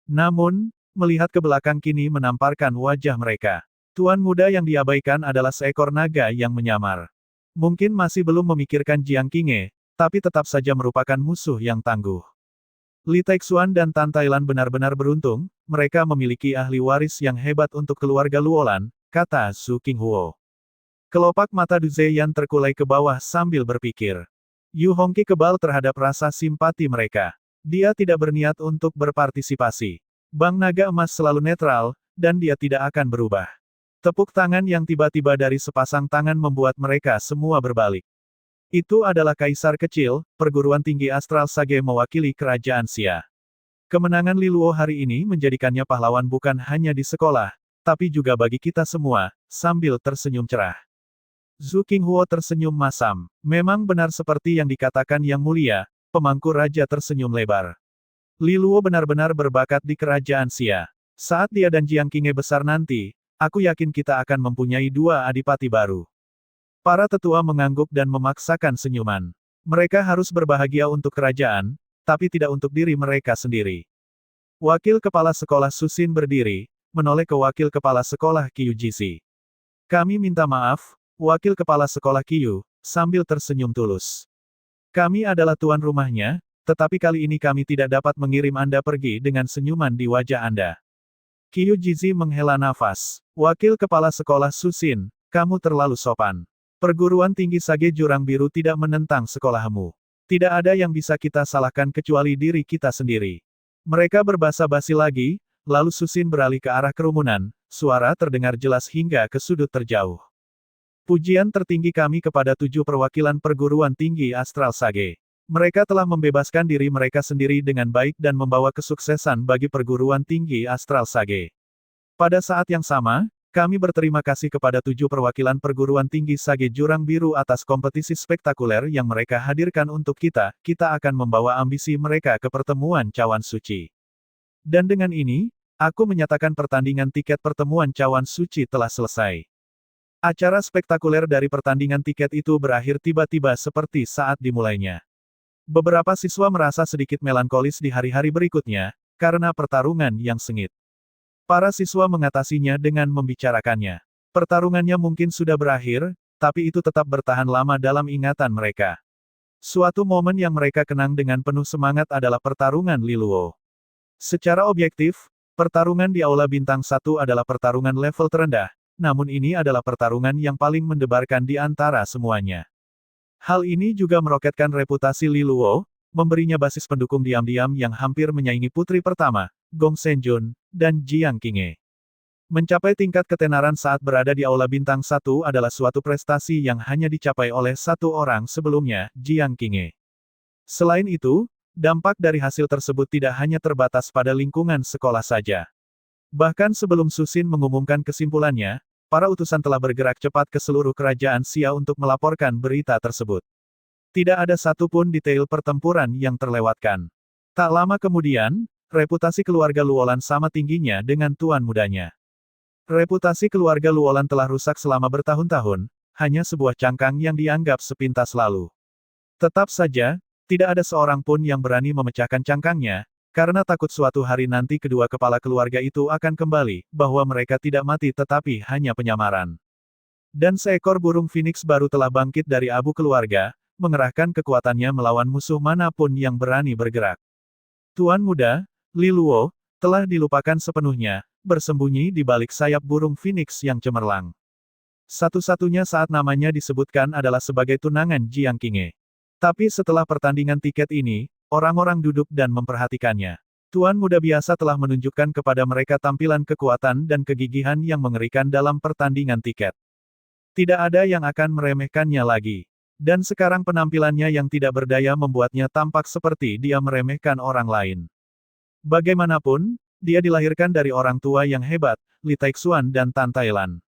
A: Namun, melihat ke belakang kini menamparkan wajah mereka. Tuan muda yang diabaikan adalah seekor naga yang menyamar. Mungkin masih belum memikirkan Jiang Qinghe, tapi tetap saja merupakan musuh yang tangguh. Li Taixuan dan Tan Tailan benar-benar beruntung, mereka memiliki ahli waris yang hebat untuk keluarga Luolan, kata Zhu Qinghuo. Kelopak mata Du Zheyan terkulai ke bawah sambil berpikir. Yu Hongqi kebal terhadap rasa simpati mereka. Dia tidak berniat untuk berpartisipasi. Bang Naga Emas selalu netral, dan dia tidak akan berubah. Tepuk tangan yang tiba-tiba dari sepasang tangan membuat mereka semua berbalik. Itu adalah kaisar kecil, perguruan tinggi Astral Sage mewakili kerajaan Xia. Kemenangan Li Luo hari ini menjadikannya pahlawan bukan hanya di sekolah, tapi juga bagi kita semua, sambil tersenyum cerah. Zhu Qinghuo tersenyum masam. Memang benar seperti yang dikatakan Yang Mulia, pemangku raja tersenyum lebar. Li Luo benar-benar berbakat di kerajaan Xia. Saat dia dan Jiang Qinghe besar nanti, aku yakin kita akan mempunyai dua adipati baru. Para tetua mengangguk dan memaksakan senyuman. Mereka harus berbahagia untuk kerajaan, tapi tidak untuk diri mereka sendiri. Wakil kepala sekolah Susin berdiri, menoleh ke wakil kepala sekolah Qiu Jisi. Kami minta maaf, wakil kepala sekolah Qiu, sambil tersenyum tulus. Kami adalah tuan rumahnya, tetapi kali ini kami tidak dapat mengirim Anda pergi dengan senyuman di wajah Anda. Qiu Jisi menghela nafas. Wakil kepala sekolah Susin, kamu terlalu sopan. Perguruan tinggi Sage Jurang Biru tidak menentang sekolahmu. Tidak ada yang bisa kita salahkan kecuali diri kita sendiri. Mereka berbasa-basi lagi, lalu Susin beralih ke arah kerumunan, suara terdengar jelas hingga ke sudut terjauh. Pujian tertinggi kami kepada 7 perwakilan perguruan tinggi Astral Sage. Mereka telah membebaskan diri mereka sendiri dengan baik dan membawa kesuksesan bagi perguruan tinggi Astral Sage. Pada saat yang sama, kami berterima kasih kepada 7 perwakilan perguruan tinggi Sage Jurang Biru atas kompetisi spektakuler yang mereka hadirkan untuk kita akan membawa ambisi mereka ke pertemuan cawan suci. Dan dengan ini, aku menyatakan pertandingan tiket pertemuan cawan suci telah selesai. Acara spektakuler dari pertandingan tiket itu berakhir tiba-tiba seperti saat dimulainya. Beberapa siswa merasa sedikit melankolis di hari-hari berikutnya, karena pertarungan yang sengit. Para siswa mengatasinya dengan membicarakannya. Pertarungannya mungkin sudah berakhir, tapi itu tetap bertahan lama dalam ingatan mereka. Suatu momen yang mereka kenang dengan penuh semangat adalah pertarungan Liluo. Secara objektif, pertarungan di Aula Bintang 1 adalah pertarungan level terendah, namun ini adalah pertarungan yang paling mendebarkan di antara semuanya. Hal ini juga meroketkan reputasi Liluo, memberinya basis pendukung diam-diam yang hampir menyaingi putri pertama, Gong Senjun, dan Jiang Qinghe. Mencapai tingkat ketenaran saat berada di Aula Bintang 1 adalah suatu prestasi yang hanya dicapai oleh satu orang sebelumnya, Jiang Qinghe. Selain itu, dampak dari hasil tersebut tidak hanya terbatas pada lingkungan sekolah saja. Bahkan sebelum Susin mengumumkan kesimpulannya, para utusan telah bergerak cepat ke seluruh kerajaan Xia untuk melaporkan berita tersebut. Tidak ada satupun detail pertempuran yang terlewatkan. Tak lama kemudian, reputasi keluarga Luolan sama tingginya dengan tuan mudanya. Reputasi keluarga Luolan telah rusak selama bertahun-tahun, hanya sebuah cangkang yang dianggap sepintas lalu. Tetap saja, tidak ada seorang pun yang berani memecahkan cangkangnya, karena takut suatu hari nanti kedua kepala keluarga itu akan kembali, bahwa mereka tidak mati tetapi hanya penyamaran. Dan seekor burung phoenix baru telah bangkit dari abu keluarga, mengerahkan kekuatannya melawan musuh manapun yang berani bergerak. Tuan muda, Liluo, telah dilupakan sepenuhnya, bersembunyi di balik sayap burung phoenix yang cemerlang. Satu-satunya saat namanya disebutkan adalah sebagai tunangan Jiang Qinghe. Tapi setelah pertandingan tiket ini, orang-orang duduk dan memperhatikannya. Tuan muda biasa telah menunjukkan kepada mereka tampilan kekuatan dan kegigihan yang mengerikan dalam pertandingan tiket. Tidak ada yang akan meremehkannya lagi. Dan sekarang penampilannya yang tidak berdaya membuatnya tampak seperti dia meremehkan orang lain. Bagaimanapun, dia dilahirkan dari orang tua yang hebat, Li Taixuan dan Tan Tailan.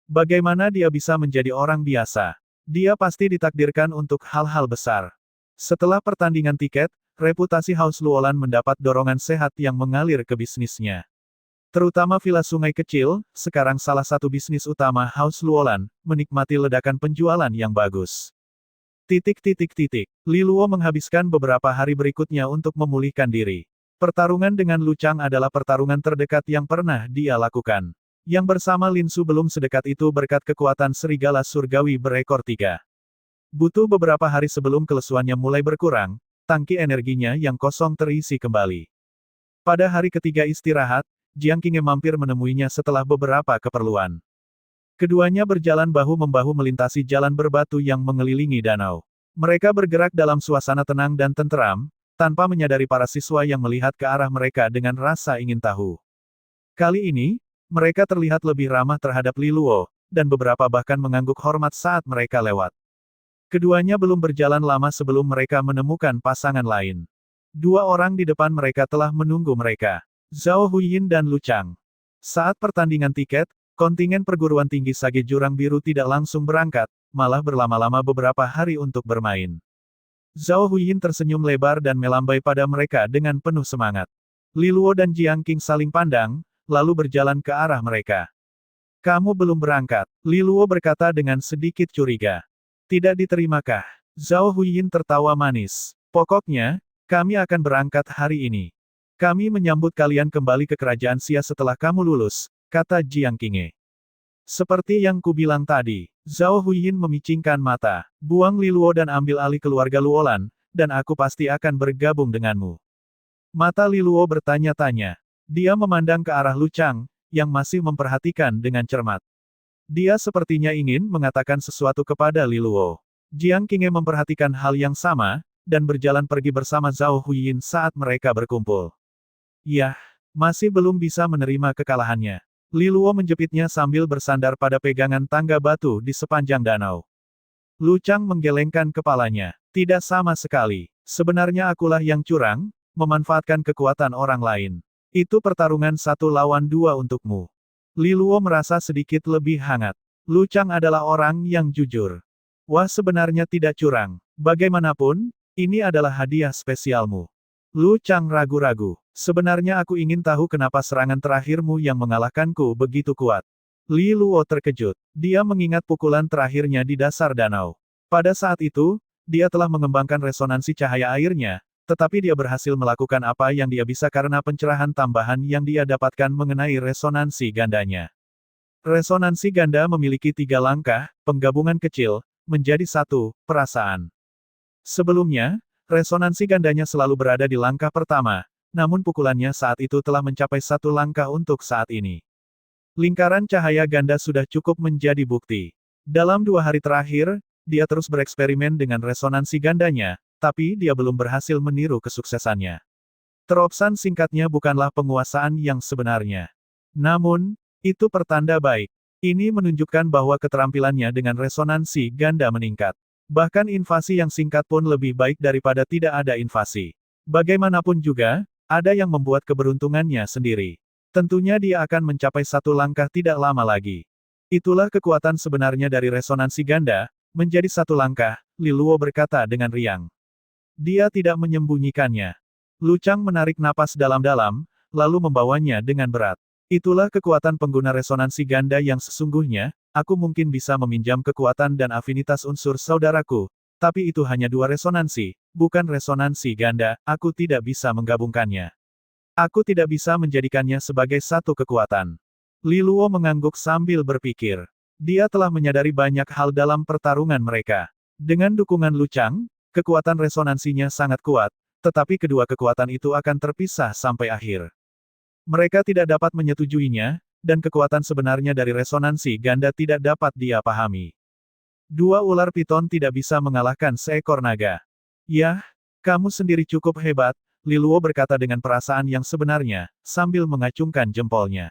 A: Bagaimana dia bisa menjadi orang biasa? Dia pasti ditakdirkan untuk hal-hal besar. Setelah pertandingan tiket, reputasi Haus Luolan mendapat dorongan sehat yang mengalir ke bisnisnya. Terutama Villa Sungai Kecil, sekarang salah satu bisnis utama Haus Luolan, menikmati ledakan penjualan yang bagus. Liluo menghabiskan beberapa hari berikutnya untuk memulihkan diri. Pertarungan dengan Lu Chang adalah pertarungan terdekat yang pernah dia lakukan. Yang bersama Lin Su belum sedekat itu berkat kekuatan serigala surgawi berekor 3. Butuh beberapa hari sebelum kelesuannya mulai berkurang, tangki energinya yang kosong terisi kembali. Pada hari ketiga istirahat, Jiang Qinghe mampir menemuinya setelah beberapa keperluan. Keduanya berjalan bahu-membahu melintasi jalan berbatu yang mengelilingi danau. Mereka bergerak dalam suasana tenang dan tenteram, tanpa menyadari para siswa yang melihat ke arah mereka dengan rasa ingin tahu. Kali ini, mereka terlihat lebih ramah terhadap Liluo, dan beberapa bahkan mengangguk hormat saat mereka lewat. Keduanya belum berjalan lama sebelum mereka menemukan pasangan lain. Dua orang di depan mereka telah menunggu mereka. Zhao Huiyin dan Lu Chang. Saat pertandingan tiket, kontingen perguruan tinggi Sage Jurang Biru tidak langsung berangkat, malah berlama-lama beberapa hari untuk bermain. Zhao Huiyin tersenyum lebar dan melambai pada mereka dengan penuh semangat. Liluo dan Jiang Qing saling pandang, lalu berjalan ke arah mereka. Kamu belum berangkat, Liluo berkata dengan sedikit curiga. Tidak diterimakah? Zhao Huiyin tertawa manis. Pokoknya, kami akan berangkat hari ini. Kami menyambut kalian kembali ke kerajaan Xia setelah kamu lulus, kata Jiang Qinghe. Seperti yang kubilang tadi, Zhao Huiyin memicingkan mata. Buang Liluo dan ambil alih keluarga Luolan, dan aku pasti akan bergabung denganmu. Mata Liluo bertanya-tanya. Dia memandang ke arah Lu Chang, yang masih memperhatikan dengan cermat. Dia sepertinya ingin mengatakan sesuatu kepada Liluo. Jiang Qinghe memperhatikan hal yang sama, dan berjalan pergi bersama Zhao Huiyin saat mereka berkumpul. Yah, masih belum bisa menerima kekalahannya. Liluo menjepitnya sambil bersandar pada pegangan tangga batu di sepanjang danau. Lu Chang menggelengkan kepalanya. Tidak sama sekali. Sebenarnya akulah yang curang, memanfaatkan kekuatan orang lain. Itu pertarungan 1 lawan 2 untukmu. Liluo merasa sedikit lebih hangat. Lu Chang adalah orang yang jujur. Wah, sebenarnya tidak curang. Bagaimanapun, ini adalah hadiah spesialmu. Lu Chang ragu-ragu. Sebenarnya aku ingin tahu kenapa serangan terakhirmu yang mengalahkanku begitu kuat. Liluo terkejut. Dia mengingat pukulan terakhirnya di dasar danau. Pada saat itu, Dia telah mengembangkan resonansi cahaya airnya, tetapi dia berhasil melakukan apa yang dia bisa karena pencerahan tambahan yang dia dapatkan mengenai resonansi gandanya. Resonansi ganda memiliki 3 langkah, penggabungan kecil, menjadi satu, perasaan. Sebelumnya, resonansi gandanya selalu berada di langkah pertama, namun pukulannya saat itu telah mencapai 1 langkah untuk saat ini. Lingkaran cahaya ganda sudah cukup menjadi bukti. Dalam 2 hari terakhir, dia terus bereksperimen dengan resonansi gandanya, tapi dia belum berhasil meniru kesuksesannya. Teropsan singkatnya bukanlah penguasaan yang sebenarnya. Namun, itu pertanda baik. Ini menunjukkan bahwa keterampilannya dengan resonansi ganda meningkat. Bahkan invasi yang singkat pun lebih baik daripada tidak ada invasi. Bagaimanapun juga, ada yang membuat keberuntungannya sendiri. Tentunya dia akan mencapai 1 langkah tidak lama lagi. Itulah kekuatan sebenarnya dari resonansi ganda, menjadi 1 langkah, Li Luo berkata dengan riang. Dia tidak menyembunyikannya. Lu Chang menarik napas dalam-dalam, lalu membawanya dengan berat. Itulah kekuatan pengguna resonansi ganda yang sesungguhnya, aku mungkin bisa meminjam kekuatan dan afinitas unsur saudaraku, tapi itu hanya 2 resonansi, bukan resonansi ganda, aku tidak bisa menggabungkannya. Aku tidak bisa menjadikannya sebagai satu kekuatan. Li Luo mengangguk sambil berpikir. Dia telah menyadari banyak hal dalam pertarungan mereka. Dengan dukungan Lu Chang, kekuatan resonansinya sangat kuat, tetapi kedua kekuatan itu akan terpisah sampai akhir. Mereka tidak dapat menyetujuinya, dan kekuatan sebenarnya dari resonansi ganda tidak dapat dia pahami. 2 ular piton tidak bisa mengalahkan seekor naga. Yah, kamu sendiri cukup hebat, Li Luo berkata dengan perasaan yang sebenarnya, sambil mengacungkan jempolnya.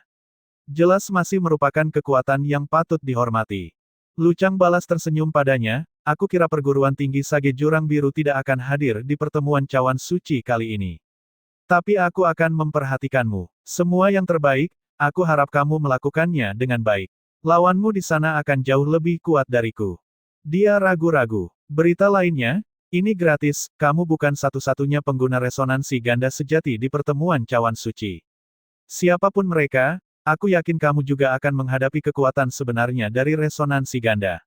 A: Jelas masih merupakan kekuatan yang patut dihormati. Lu Chang balas tersenyum padanya, aku kira perguruan tinggi Sage Jurang Biru tidak akan hadir di pertemuan cawan suci kali ini. Tapi aku akan memperhatikanmu. Semua yang terbaik, aku harap kamu melakukannya dengan baik. Lawanmu di sana akan jauh lebih kuat dariku. Dia ragu-ragu. Berita lainnya, ini gratis, kamu bukan satu-satunya pengguna resonansi ganda sejati di pertemuan cawan suci. Siapapun mereka, aku yakin kamu juga akan menghadapi kekuatan sebenarnya dari resonansi ganda.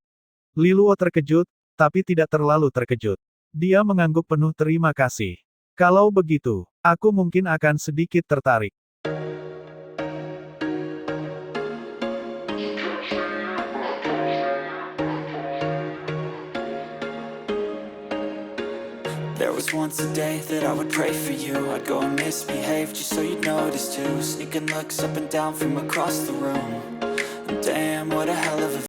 A: Li Luo terkejut, tapi tidak terlalu terkejut. Dia mengangguk penuh terima kasih. Kalau begitu, aku mungkin akan sedikit tertarik.
B: There was once a day that I would pray for you. I'd go and misbehave just so you'd notice too. Sneaking looks up and down from across the room. And damn, what a hell of a